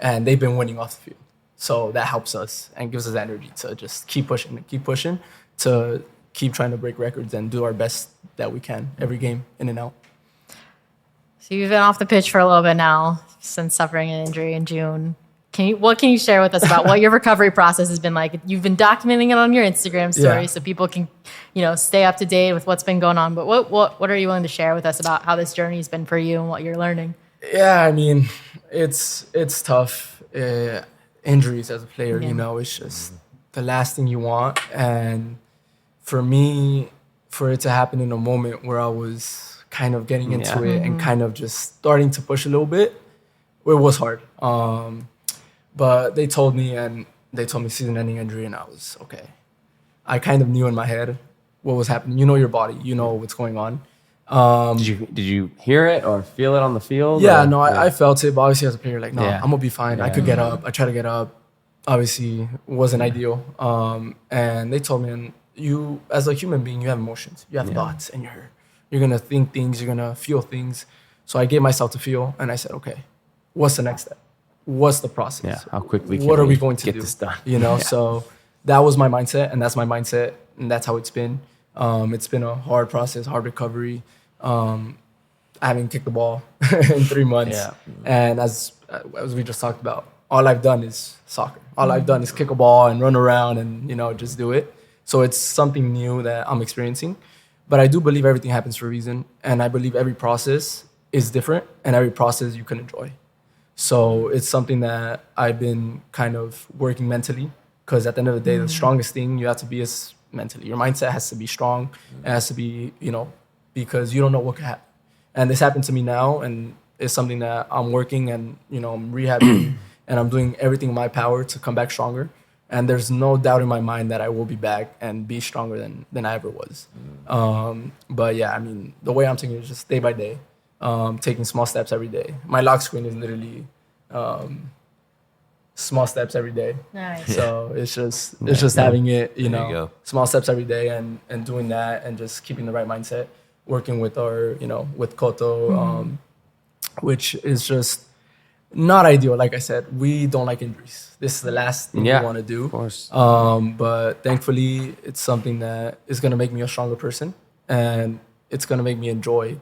And they've been winning off the field. So that helps us and gives us energy to just keep pushing, to keep trying to break records and do our best that we can every game, in and out. So you've been off the pitch for a little bit now since suffering an injury in June. What can you share with us about what your recovery process has been like? You've been documenting it on your Instagram story, so people can, stay up to date with what's been going on. But what are you willing to share with us about how this journey has been for you and what you're learning? Yeah, I mean, it's tough. Injuries as a player, it's just the last thing you want. And for me, for it to happen in a moment where I was kind of getting into it and kind of just starting to push a little bit, it was hard. But they told me season-ending injury, and I was okay. I kind of knew in my head what was happening. You know your body. You know what's going on. Did you hear it or feel it on the field? Yeah, I felt it. But obviously, as a player, like, I'm gonna be fine. Yeah. I could get up. I tried to get up. Obviously, it wasn't ideal. And they told me, and you, as a human being, you have emotions. You have thoughts, and you're gonna think things. You're gonna feel things. So I gave myself to feel, and I said, okay, what's the next step? What's the process? Yeah, how quickly what can are we going to get do? this done? You know, so that was my mindset, and that's my mindset, and that's how it's been. It's been a hard process, hard recovery. I haven't kicked the ball in 3 months. Yeah. And as we just talked about, all I've done is soccer. All I've done is kick a ball and run around and, you know, just do it. So it's something new that I'm experiencing. But I do believe everything happens for a reason. And I believe every process is different and every process you can enjoy. So it's something that I've been kind of working mentally, because at the end of the day, the strongest thing you have to be is mentally. Your mindset has to be strong. It has to be, you know, because you don't know what could happen. And this happened to me now, and it's something that I'm working and, you know, I'm rehabbing and I'm doing everything in my power to come back stronger. And there's no doubt in my mind that I will be back and be stronger than I ever was. But yeah, I mean, the way I'm taking it is just day by day, taking small steps every day. My lock screen is literally small steps every day. Nice. So it's just having it, you There you know, go. small steps every day and doing that and just keeping the right mindset, working with our, you know, with Koto, which is just not ideal. Like I said, we don't like injuries. This is the last thing we want to do. Of course. But thankfully, it's something that is going to make me a stronger person, and it's going to make me enjoy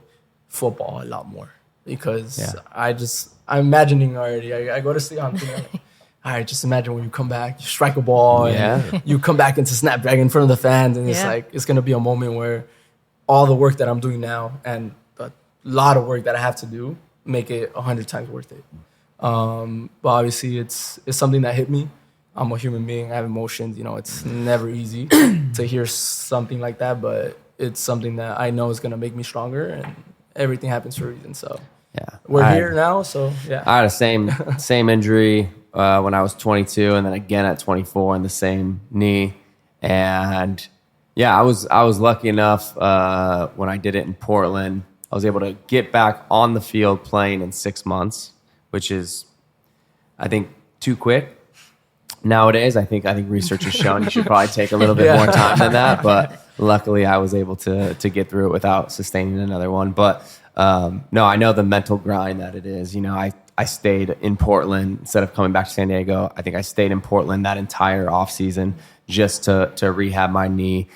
football a lot more, because I'm imagining already. I go to sleep, I'm thinking, like, all right, just imagine when you come back, you strike a ball, and you come back into Snapdragon in front of the fans, and it's like, it's going to be a moment where all the work that I'm doing now and a lot of work that I have to do make it 100 times worth it. But obviously, it's something that hit me. I'm a human being. I have emotions. You know, it's never easy to hear something like that, but it's something that I know is going to make me stronger, and everything happens for a reason. So we're here now. So yeah, I had a same injury when I was 22, and then again at 24 in the same knee. And yeah, I was lucky enough when I did it in Portland. I was able to get back on the field playing in 6 months, which is, I think, too quick. Nowadays, I think research has shown you should probably take a little bit more time than that. But luckily, I was able to get through it without sustaining another one. But no, I know the mental grind that it is. You know, I stayed in Portland instead of coming back to San Diego. I think I stayed in Portland that entire offseason just to rehab my knee,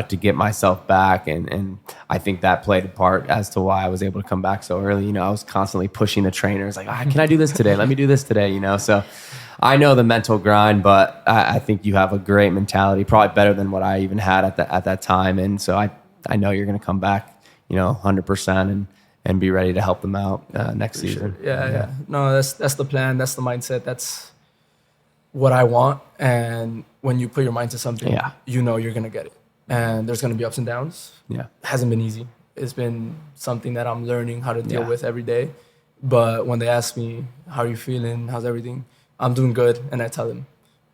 to get myself back. And I think that played a part as to why I was able to come back so early. You know, I was constantly pushing the trainers, like, can I do this today? Let me do this today, you know? So I know the mental grind, but I think you have a great mentality, probably better than what I even had at that time. And so I know you're going to come back, you know, 100% and be ready to help them out next season. Yeah. No, that's the plan. That's the mindset. That's what I want. And when you put your mind to something, you know you're going to get it. And there's going to be ups and downs. Yeah. It hasn't been easy. It's been something that I'm learning how to deal with every day. But when they ask me, how are you feeling? How's everything? I'm doing good. And I tell them,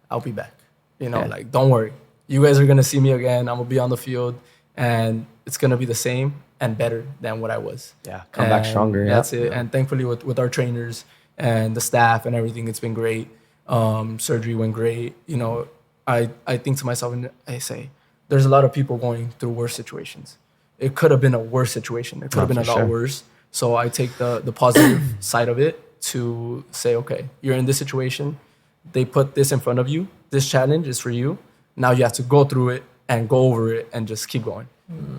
I'll be back. You know, like, don't worry. You guys are going to see me again. I'm going to be on the field. And it's going to be the same and better than what I was. Yeah, come back stronger. That's it. And thankfully with our trainers and the staff and everything, it's been great. Surgery went great. You know, I think to myself, and I say, there's a lot of people going through worse situations. It could have been a worse situation. It could have been a lot worse. So I take the positive side of it to say, okay, you're in this situation. They put this in front of you. This challenge is for you. Now you have to go through it and go over it and just keep going.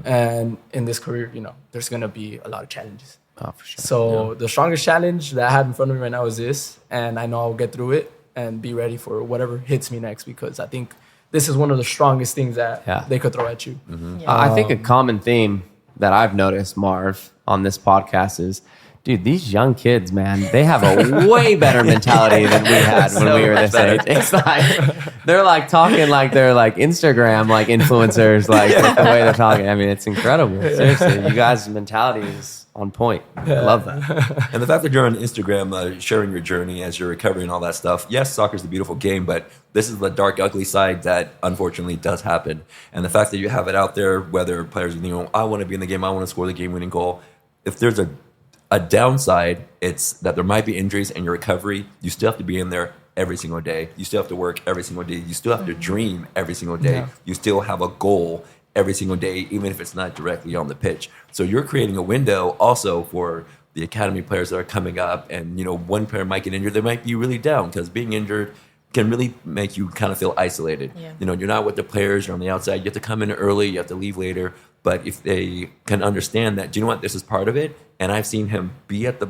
And in this career, you know, there's going to be a lot of challenges. Oh, for sure. So the strongest challenge that I have in front of me right now is this. And I know I'll get through it and be ready for whatever hits me next, because I think this is one of the strongest things that they could throw at you. I think a common theme that I've noticed, Marv, on this podcast is, dude, these young kids, man, they have a way better mentality than we had when we were this age. It's like, they're like talking like they're like Instagram, like influencers, like the way they're talking. I mean, it's incredible. Seriously, you guys' mentality is on point. I love that. And the fact that you're on Instagram sharing your journey as you're recovering and all that stuff. Yes, soccer's a beautiful game, but this is the dark, ugly side that unfortunately does happen. And the fact that you have it out there, whether players, you know, I want to be in the game, I want to score the game-winning goal. If there's a downside, it's that there might be injuries and your recovery. You still have to be in there every single day. You still have to work every single day. You still have to dream every single day. Yeah. You still have a goal every single day, even if it's not directly on the pitch. So you're creating a window also for the academy players that are coming up, and one player might get injured, they might be really down because being injured can really make you kind of feel isolated. Yeah. You're not with the players, you're on the outside. You have to come in early, you have to leave later. But if they can understand that, do you know what, this is part of it, and I've seen him be at the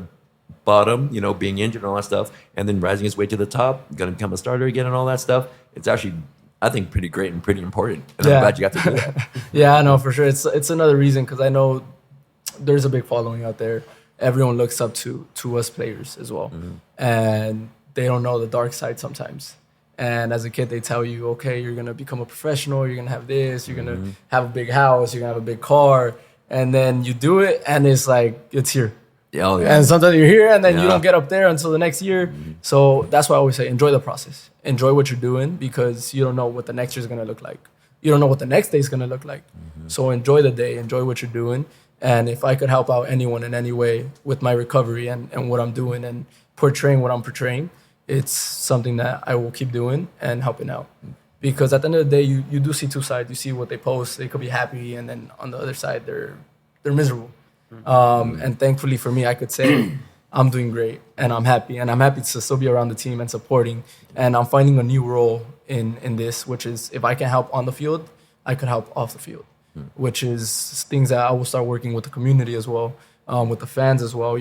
bottom, being injured and all that stuff, and then rising his way to the top, going to become a starter again and all that stuff. It's actually, I think, pretty great and pretty important. And I'm glad you got to do that. Yeah, I know, for sure. It's another reason, because I know there's a big following out there. Everyone looks up to us players as well. Mm-hmm. And they don't know the dark side sometimes. And as a kid, they tell you, okay, you're going to become a professional, you're going to have this, you're going to have a big house, you're going to have a big car. And then you do it, and it's like, it's here. Oh, yeah. And sometimes you're here, and then you don't get up there until the next year. Mm-hmm. So that's why I always say, enjoy the process. Enjoy what you're doing, because you don't know what the next year is going to look like. You don't know what the next day is going to look like. Mm-hmm. So enjoy the day, enjoy what you're doing. And if I could help out anyone in any way with my recovery and what I'm doing and portraying what I'm portraying, it's something that I will keep doing and helping out. Because at the end of the day, you do see two sides. You see what they post. They could be happy, and then on the other side, they're miserable. And thankfully for me, I could say I'm doing great and I'm happy. And I'm happy to still be around the team and supporting. And I'm finding a new role in this, which is if I can help on the field, I could help off the field, which is things that I will start working with the community as well, with the fans as well.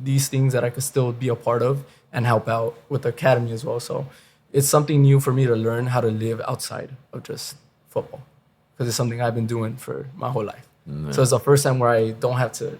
These things that I could still be a part of and help out with the academy as well. So it's something new for me to learn how to live outside of just football, because it's something I've been doing for my whole life. Mm-hmm. So it's the first time where I don't have to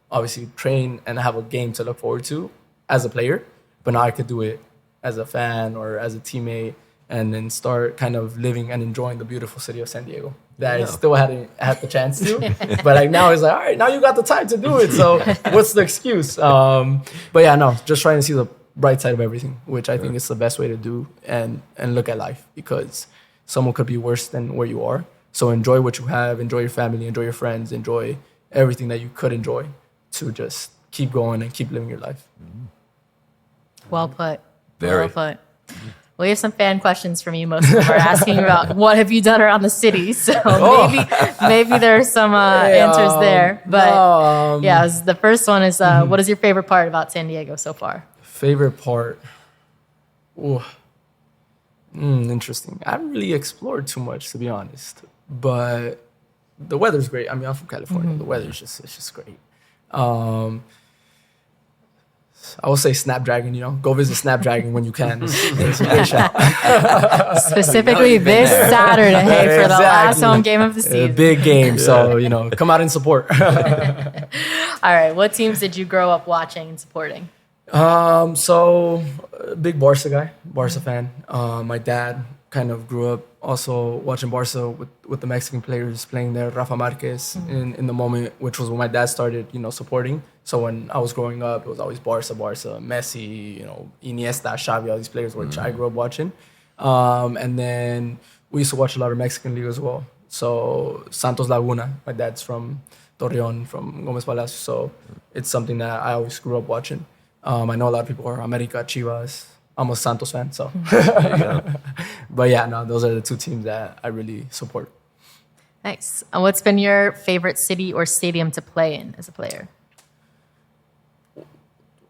obviously train and have a game to look forward to as a player, but now I could do it as a fan or as a teammate, and then start kind of living and enjoying the beautiful city of San Diego that I still hadn't had the chance to. But like now it's like, all right, now you got the time to do it. So what's the excuse? But yeah, no, just trying to see the bright side of everything, which I think is the best way to do and look at life, because someone could be worse than where you are. So enjoy what you have, enjoy your family, enjoy your friends, enjoy everything that you could enjoy to just keep going and keep living your life. Well put. Very. Well put. We have some fan questions from you. Most of them are asking about what have you done around the city. So maybe there's some answers there. But the first one is, what is your favorite part about San Diego so far? Favorite part? Ooh. Interesting. I haven't really explored too much, to be honest. But the weather's great. I mean, I'm from California. The weather's just great. I will say Snapdragon, go visit Snapdragon when you can. It's a great shout. Specifically this Saturday for the last home game of the season. A big game, so, come out and support. All right, what teams did you grow up watching and supporting? So big Barca guy, Barca fan. My dad kind of grew up also watching Barca with the Mexican players playing there, Rafa Marquez in the moment, which was when my dad started, supporting. So when I was growing up, it was always Barca, Messi, Iniesta, Xavi, all these players, which I grew up watching. And then we used to watch a lot of Mexican league as well. So Santos Laguna, my dad's from Torreon, from Gomez Palacio. So it's something that I always grew up watching. I know a lot of people are America, Chivas. I'm a Santos fan, so. But yeah, no, those are the two teams that I really support. Nice. And what's been your favorite city or stadium to play in as a player?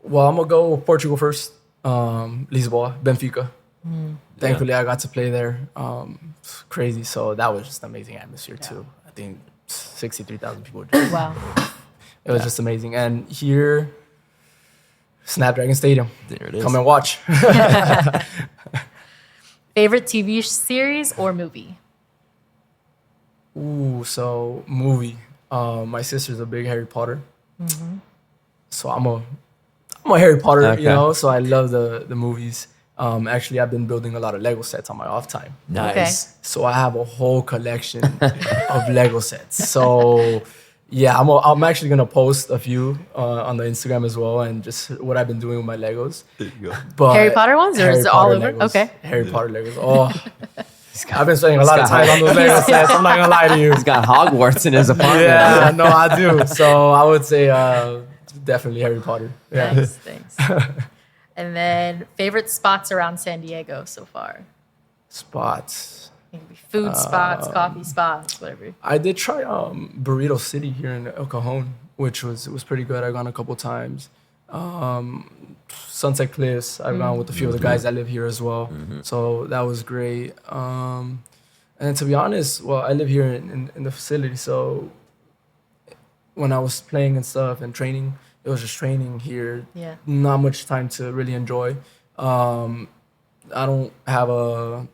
Well, I'm going to go Portugal first. Lisboa, Benfica. Thankfully, I got to play there. It's crazy. So that was just an amazing atmosphere too. I think 63,000 people. Wow. It was just amazing. And here, Snapdragon Stadium. There it is. Come and watch. Favorite TV series or movie? Ooh, so movie. My sister's a big Harry Potter. So I'm a Harry Potter, so I love the movies. Actually, I've been building a lot of Lego sets on my off time. Nice. Okay. So I have a whole collection of Lego sets. So yeah, I'm actually gonna post a few on the Instagram as well, and just what I've been doing with my Legos. There you go. But Harry Potter ones, or is it all over? Legos, Okay. Harry Potter Legos. Oh, I've been spending a lot of time on those Lego sets. I'm not gonna lie to you. He's got Hogwarts in his apartment. Yeah, no, I do. So I would say definitely Harry Potter. Yeah. Nice, thanks. And then favorite spots around San Diego so far? Spots. Maybe food spots, coffee spots, whatever. I did try Burrito City here in El Cajon, which was pretty good. I've gone a couple times. Sunset Cliffs, I've gone with a few of the guys that live here as well. So that was great. And to be honest, well, I live here in the facility, so when I was playing and stuff and training, it was just training here. Yeah. Not much time to really enjoy. I don't have a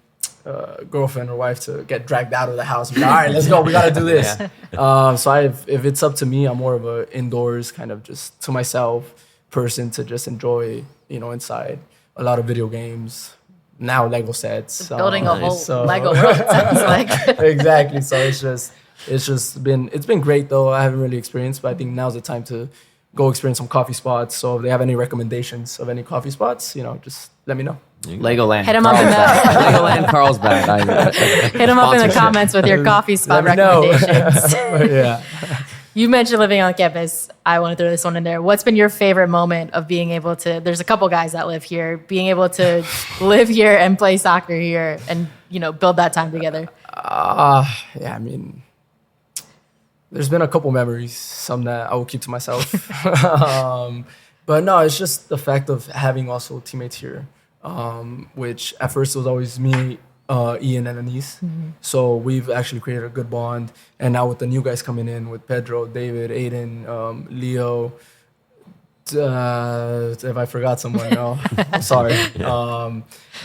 girlfriend or wife to get dragged out of the house. And be like, all right, let's go. We got to do this. If it's up to me, I'm more of a indoors kind of just to myself person to just enjoy, inside. A lot of video games. Now Lego sets. Building a whole Lego world, it sounds like. Exactly. So it's been great though. I haven't really experienced, but I think now's the time to go experience some coffee spots. So if they have any recommendations of any coffee spots, just let me know. Legoland. Hit him up in the Legoland Carlsbad. hit him up in the comments with your coffee spot recommendations. Yeah. You mentioned living on campus. I want to throw this one in there. What's been your favorite moment of being able to, there's a couple guys that live here, being able to live here and play soccer here and, build that time together? There's been a couple memories, some that I will keep to myself. But no, it's just the fact of having also teammates here, which at first it was always me, Ian and Anise. So we've actually created a good bond. And now with the new guys coming in with Pedro, David, Aiden, Leo, if I forgot someone, no, I'm sorry.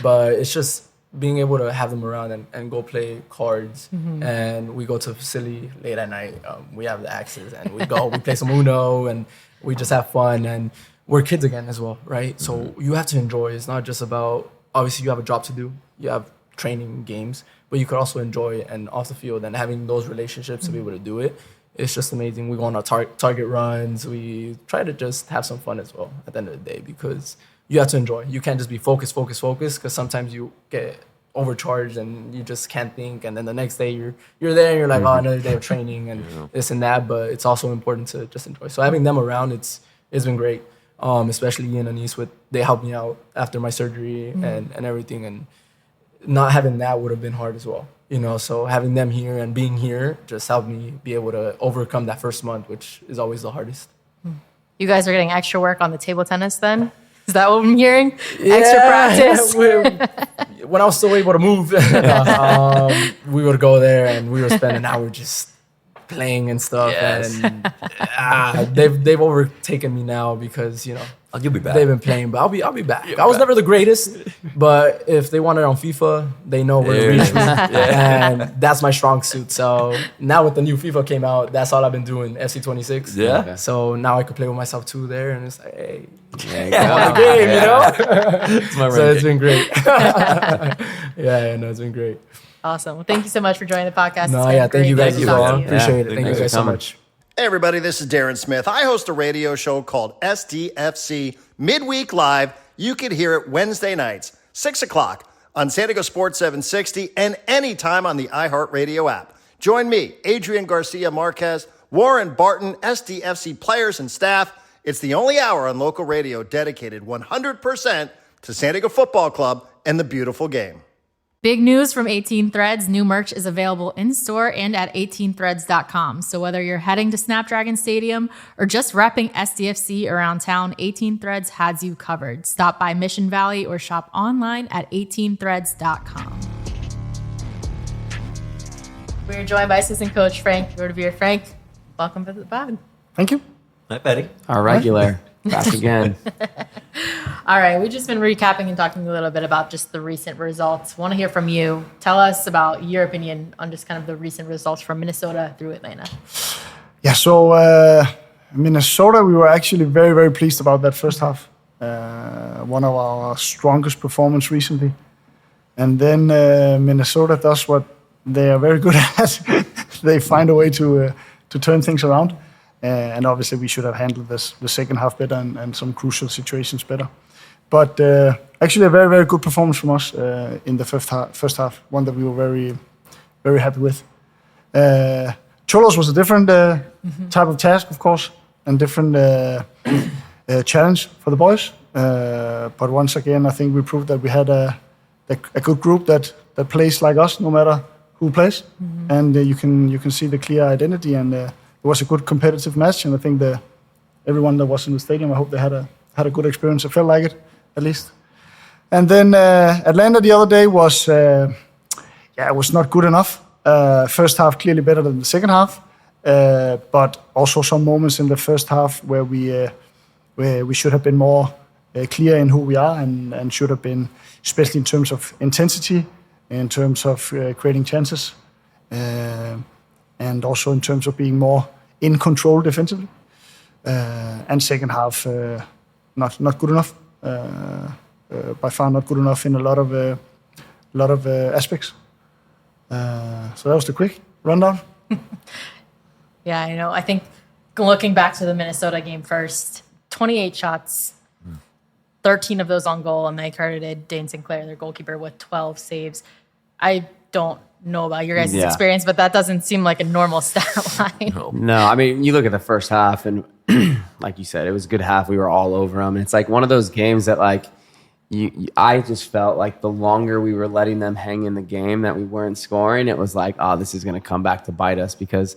But it's just being able to have them around and go play cards. And we go to a facility late at night. We have the axes and we play some Uno and we just have fun. And we're kids again as well, right? So you have to enjoy. It's not just about, obviously you have a job to do. You have training games, but you could also enjoy and off the field and having those relationships to be able to do it. It's just amazing. We go on our target runs. We try to just have some fun as well at the end of the day because you have to enjoy. You can't just be focused because sometimes you get overcharged and you just can't think. And then the next day you're there and you're like, oh, another day of training and this and that. But it's also important to just enjoy. So having them around, it's been great. Especially Ian and Anise, they helped me out after my surgery and everything. And not having that would have been hard as well. So having them here and being here just helped me be able to overcome that first month, which is always the hardest. You guys are getting extra work on the table tennis then? Is that what I'm hearing? Extra practice? When I was still able to move, we would go there and we would spend an hour just playing and stuff. Yes. And they've overtaken me now because, you'll be back. They've been playing, but I'll be back. I was never the greatest, but if they want it on FIFA, they know where to reach me. And that's my strong suit. So now with the new FIFA came out, that's all I've been doing, FC26. Yeah. So now I could play with myself too there, and it's like, hey, the game, It's my so it's been great. It's been great. Awesome. Well, thank you so much for joining the podcast. Thank you guys as well. Appreciate it. Yeah, thank you guys so much. Hey everybody, this is Darren Smith. I host a radio show called SDFC Midweek Live. You can hear it Wednesday nights, 6 o'clock on San Diego Sports 760 and anytime on the iHeartRadio app. Join me, Adrian Garcia Marquez, Warren Barton, SDFC players and staff. It's the only hour on local radio dedicated 100% to San Diego Football Club and the beautiful game. Big news from 18 Threads. New merch is available in-store and at 18threads.com. So whether you're heading to Snapdragon Stadium or just repping SDFC around town, 18 Threads has you covered. Stop by Mission Valley or shop online at 18threads.com. We're joined by assistant coach Frank Hjortebjerg. Frank, welcome to the pod. Thank you. Hi, Betty. Our regular. Back again. All right, we've just been recapping and talking a little bit about just the recent results. Want to hear from you. Tell us about your opinion on just kind of the recent results from Minnesota through Atlanta. Yeah, so Minnesota, we were actually very, very pleased about that first half. One of our strongest performance recently. And then Minnesota does what they are very good at. They find a way to turn things around. And obviously we should have handled the second half better and some crucial situations better. But actually a very, very good performance from us in the first half, one that we were very, very happy with. Xolos was a different type of task, of course, and different challenge for the boys. But once again, I think we proved that we had a good group that plays like us, no matter who plays. And you can see the clear identity and was a good competitive match, and I think everyone that was in the stadium, I hope they had a good experience. It felt like it, at least. And then Atlanta the other day was it was not good enough. First half clearly better than the second half, but also some moments in the first half where we should have been more clear in who we are and should have been, especially in terms of intensity, in terms of creating chances, and also in terms of being more in control defensively. And second half, not good enough. By far not good enough in a lot of aspects. So that was the quick rundown. Yeah, I know. I think looking back to the Minnesota game first, 28 shots, 13 of those on goal, and they credited Dane Sinclair, their goalkeeper, with 12 saves. I don't know about your guys' experience, but that doesn't seem like a normal stat line. No, I mean, you look at the first half, and like you said, it was a good half. We were all over them. And it's like one of those games that, like, I just felt like the longer we were letting them hang in the game that we weren't scoring, it was like, oh, this is going to come back to bite us, because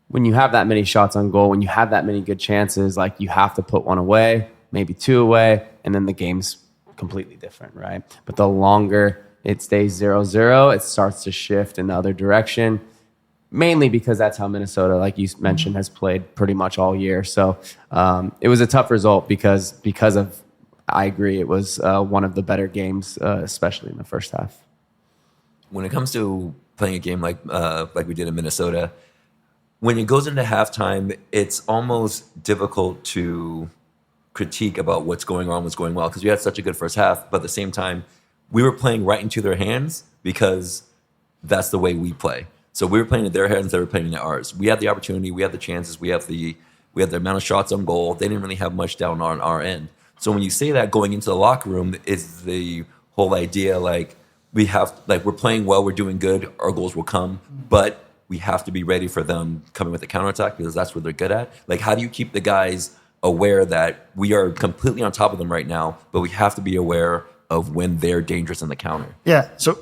when you have that many shots on goal, when you have that many good chances, like, you have to put one away, maybe two away, and then the game's completely different, right? But the longer it stays 0-0, it starts to shift in the other direction, mainly because that's how Minnesota, like you mentioned, has played pretty much all year. So it was a tough result because of, I agree, it was one of the better games, especially in the first half. When it comes to playing a game like we did in Minnesota, when it goes into halftime, it's almost difficult to critique about what's going on, what's going well, because we had such a good first half, but at the same time, we were playing right into their hands because that's the way we play. So we were playing in their hands, they were playing in ours. We had the opportunity, we had the chances, we had the amount of shots on goal. They didn't really have much down on our end. So when you say that going into the locker room, is the whole idea like we're playing well, we're doing good, our goals will come, but we have to be ready for them coming with the counterattack because that's what they're good at. Like, how do you keep the guys aware that we are completely on top of them right now, but we have to be aware of when they're dangerous in the counter? Yeah, so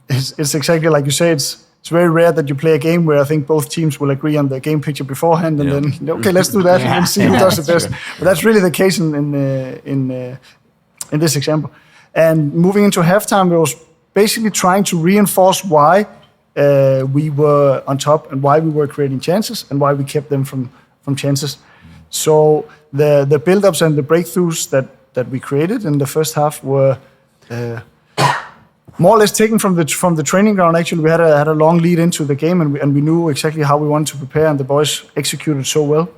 it's exactly like you say. It's very rare that you play a game where I think both teams will agree on the game picture beforehand, and then okay, let's do that and then see who does the best. But that's really the case in this example. And moving into halftime, we was basically trying to reinforce why we were on top and why we were creating chances and why we kept them from chances. So the build-ups and the breakthroughs that we created in the first half were more or less taken from the training ground. Actually, we had a long lead into the game, and we knew exactly how we wanted to prepare, and the boys executed so well.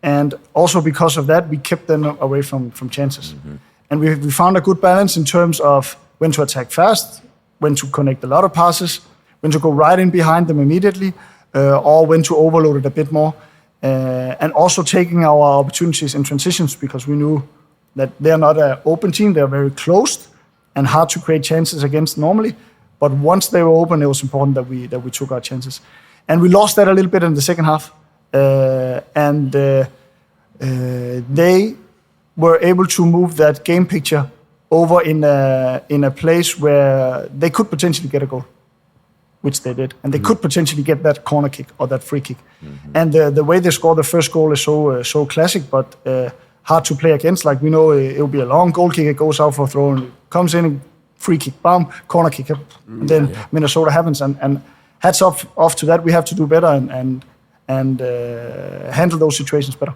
And also because of that, we kept them away from chances. Mm-hmm. And we found a good balance in terms of when to attack fast, when to connect a lot of passes, when to go right in behind them immediately, or when to overload it a bit more. And also taking our opportunities in transitions, because we knew that they're not an open team, they're very closed and hard to create chances against normally. But once they were open, it was important that we took our chances. And we lost that a little bit in the second half. They were able to move that game picture over in a place where they could potentially get a goal, which they did. And they could potentially get that corner kick or that free kick. Mm-hmm. And the way they scored the first goal is so classic, but hard to play against. Like, we know it'll be a long goal kick, it goes out for a throw, and it comes in, free kick, bam, corner kick, and then Minnesota happens. And hats off to that. We have to do better and handle those situations better.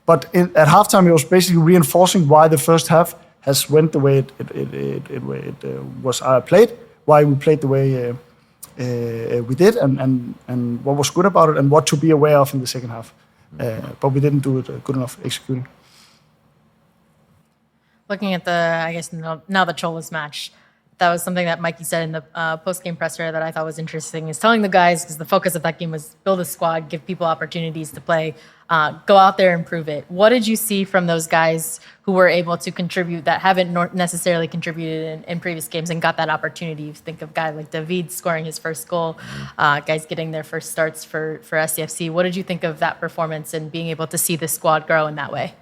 But at halftime, it was basically reinforcing why the first half has went the way it was played, why we played the way we did, and what was good about it, and what to be aware of in the second half. But we didn't do it good enough executing. Looking at now the Xolos match, that was something that Mikey said in the post-game presser that I thought was interesting, is telling the guys, because the focus of that game was build a squad, give people opportunities to play, go out there and prove it. What did you see from those guys who were able to contribute that haven't necessarily contributed in previous games and got that opportunity? You think of a guy like David scoring his first goal, guys getting their first starts for SDFC. What did you think of that performance and being able to see the squad grow in that way?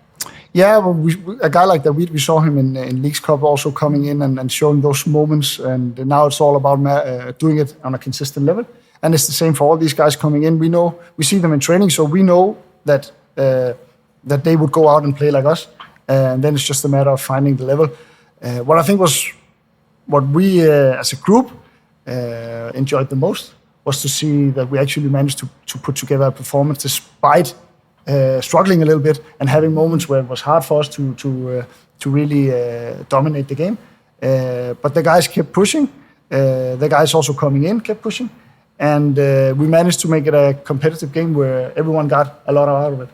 Yeah, well, a guy like David, we saw him in Leagues Cup also coming in and showing those moments, and now it's all about doing it on a consistent level. And it's the same for all these guys coming in. We see them in training, so we know that they would go out and play like us. And then it's just a matter of finding the level. What I think was what we as a group enjoyed the most was to see that we actually managed to put together a performance despite struggling a little bit and having moments where it was hard for us to really dominate the game. But the guys kept pushing. The guys also coming in kept pushing. And we managed to make it a competitive game where everyone got a lot out of it.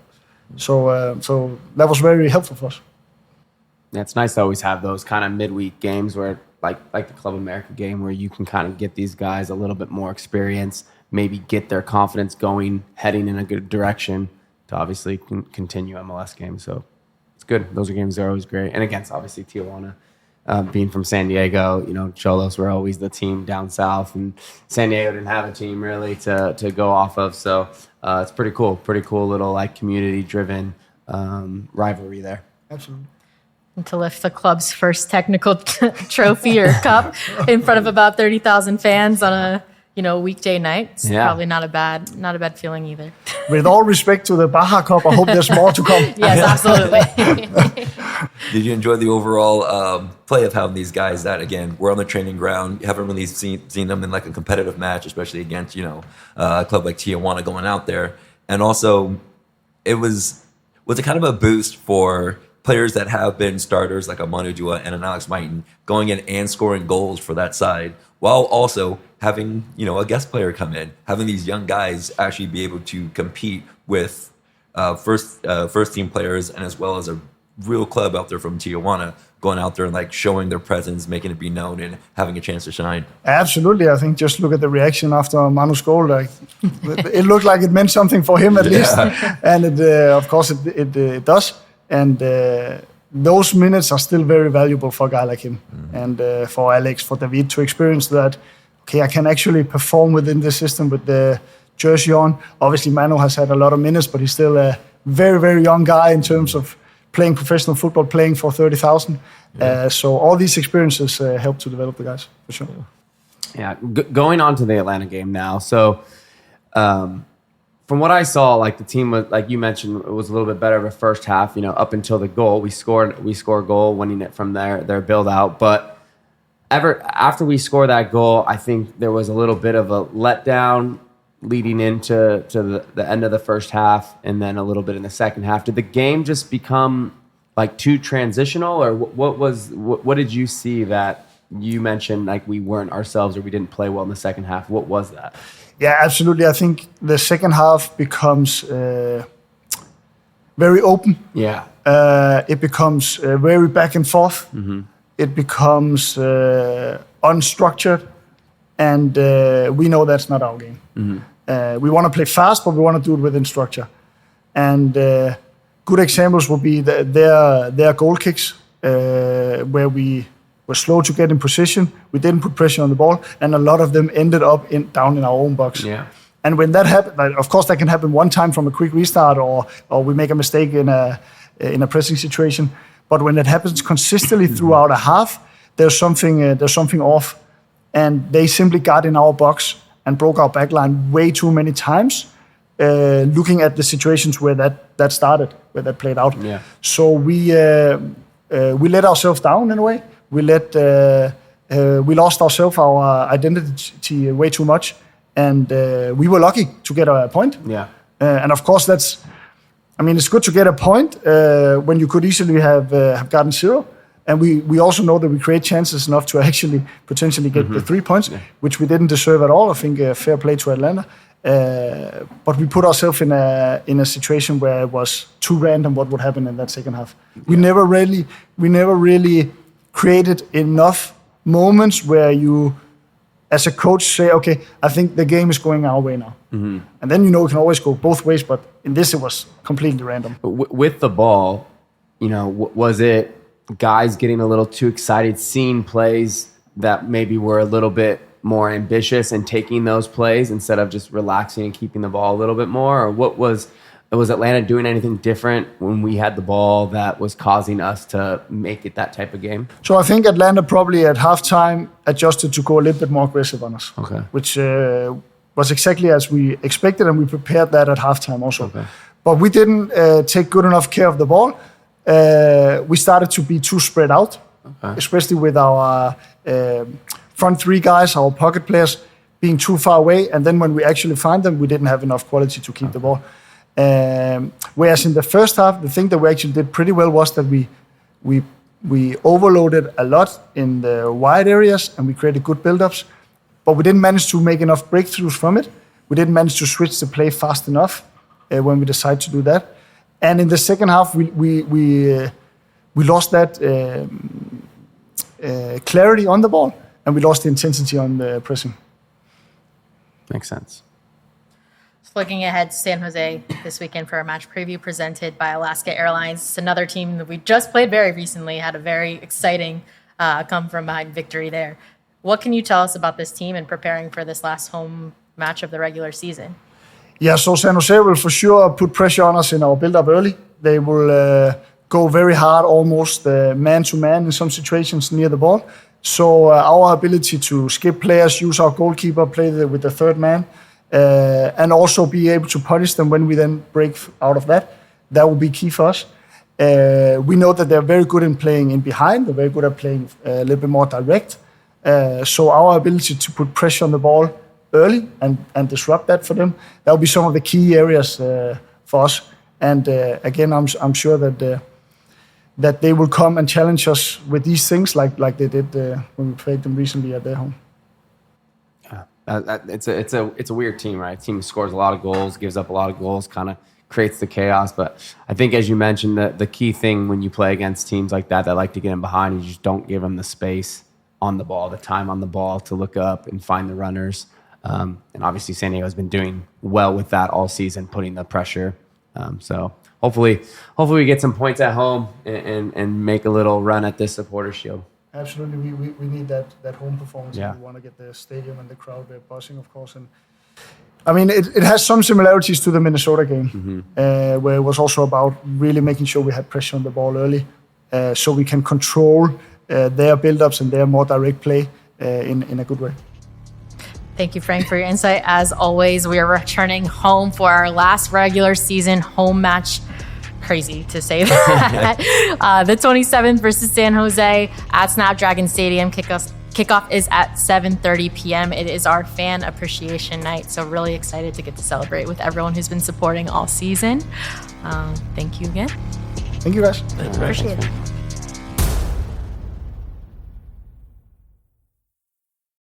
So that was very helpful for us. Yeah, it's nice to always have those kind of midweek games where, like the Club America game, where you can kind of get these guys a little bit more experience, maybe get their confidence going, heading in a good direction to obviously continue MLS games. So it's good. Those games are always great. And against, obviously, Tijuana. Being from San Diego, Xolos were always the team down south, and San Diego didn't have a team really to go off of. So it's pretty cool little like community-driven rivalry there. Absolutely. And to lift the club's first technical trophy or cup in front of about 30,000 fans on a weekday night. It's probably not a bad feeling either. With all respect to the Baja Cup, I hope there's more to come. Yes, absolutely. Did you enjoy the overall play of having these guys that, again, were on the training ground? You haven't really seen them in like a competitive match, especially against, a club like Tijuana going out there. And also, was it kind of a boost for players that have been starters like a Manu Dua and an Alex Maiton going in and scoring goals for that side, while also having, a guest player come in, having these young guys actually be able to compete with first team players, and as well as a real club out there from Tijuana going out there and like showing their presence, making it be known, and having a chance to shine. Absolutely. I think just look at the reaction after Manu's goal. Like, it looked like it meant something for him at least. And of course it does. And those minutes are still very valuable for a guy like him. And for Alex, for David to experience that, okay, I can actually perform within the system with the jersey on. Obviously, Manu has had a lot of minutes, but he's still a very, very young guy in terms of playing professional football, playing for 30,000. So all these experiences help to develop the guys, for sure. Yeah, going on to the Atlanta game now. So from what I saw, like the team was, like you mentioned, it was a little bit better of a first half, up until the goal. We score a goal, winning it from their build out. But after we score that goal, I think there was a little bit of a letdown leading into the end of the first half, and then a little bit in the second half. Did the game just become like too transitional, or what did you see that you mentioned like we weren't ourselves or we didn't play well in the second half? What was that? Yeah, absolutely. I think the second half becomes very open. Yeah. It becomes very back and forth. Mm-hmm. It becomes unstructured, and we know that's not our game. Mm-hmm. We want to play fast, but we want to do it within structure. And good examples would be their goal kicks, where we were slow to get in position. We didn't put pressure on the ball, and a lot of them ended up down in our own box. Yeah. And when that happened, like, of course, that can happen one time from a quick restart, or we make a mistake in a pressing situation. But when it happens consistently throughout a half, there's something off, and they simply got in our box and broke our backline way too many times. Looking at the situations where that started, where that played out. Yeah. So we let ourselves down in a way. We lost ourselves, our identity way too much, and we were lucky to get a point. Yeah. And of course, it's good to get a point when you could easily have gotten 0. And we also know that we create chances enough to actually potentially get the 3 points, which we didn't deserve at all. I think fair play to Atlanta. But we put ourselves in a situation where it was too random what would happen in that second half. Yeah. We never really created enough moments where you, as a coach, say, okay, I think the game is going our way now. Mm-hmm. And then it can always go both ways, but in this it was completely random. With the ball, was it guys getting a little too excited, seeing plays that maybe were a little bit more ambitious and taking those plays instead of just relaxing and keeping the ball a little bit more? Or what was Atlanta doing anything different when we had the ball that was causing us to make it that type of game? So I think Atlanta probably at halftime adjusted to go a little bit more aggressive on us. Okay. Which was exactly as we expected, and we prepared that at halftime also. Okay. But we didn't take good enough care of the ball. We started to be too spread out, especially with our front three guys, our pocket players, being too far away. And then when we actually find them, we didn't have enough quality to keep the ball. Whereas in the first half, the thing that we actually did pretty well was that we overloaded a lot in the wide areas, and we created good build-ups. But we didn't manage to make enough breakthroughs from it. We didn't manage to switch the play fast enough when we decided to do that. And in the second half, we lost that clarity on the ball, and we lost the intensity on the pressing. Makes sense. So looking ahead to San Jose this weekend for a match preview presented by Alaska Airlines. It's another team that we just played very recently, had a very exciting come from behind victory there. What can you tell us about this team and preparing for this last home match of the regular season? Yeah, so San Jose will for sure put pressure on us in our build-up early. They will go very hard, almost man-to-man in some situations near the ball. So our ability to skip players, use our goalkeeper, play with the third man, and also be able to punish them when we then break out of that, that will be key for us. We know that they're very good in playing in behind. They're very good at playing a little bit more direct. So our ability to put pressure on the ball early and disrupt that for them, that will be some of the key areas for us. And again, I'm sure that they will come and challenge us with these things like they did when we played them recently at their home. It's a weird team, right? Team scores a lot of goals, gives up a lot of goals, kind of creates the chaos. But I think, as you mentioned, the key thing when you play against teams like that like to get in behind, you just don't give them the space on the ball, the time on the ball to look up and find the runners. And obviously San Diego has been doing well with that all season, putting the pressure. So hopefully we get some points at home and make a little run at this supporter shield. Absolutely, we need that home performance. Yeah. We want to get the stadium and the crowd buzzing, of course. And I mean, it has some similarities to the Minnesota game, where it was also about really making sure we had pressure on the ball early, so we can control their build-ups and their more direct play in a good way. Thank you, Frank, for your insight. As always, we are returning home for our last regular season home match. Crazy to say that. The 27th versus San Jose at Snapdragon Stadium. Kickoff is at 7:30 p.m. It is our fan appreciation night, so really excited to get to celebrate with everyone who's been supporting all season. Thank you again. Thank you, guys. Appreciate it.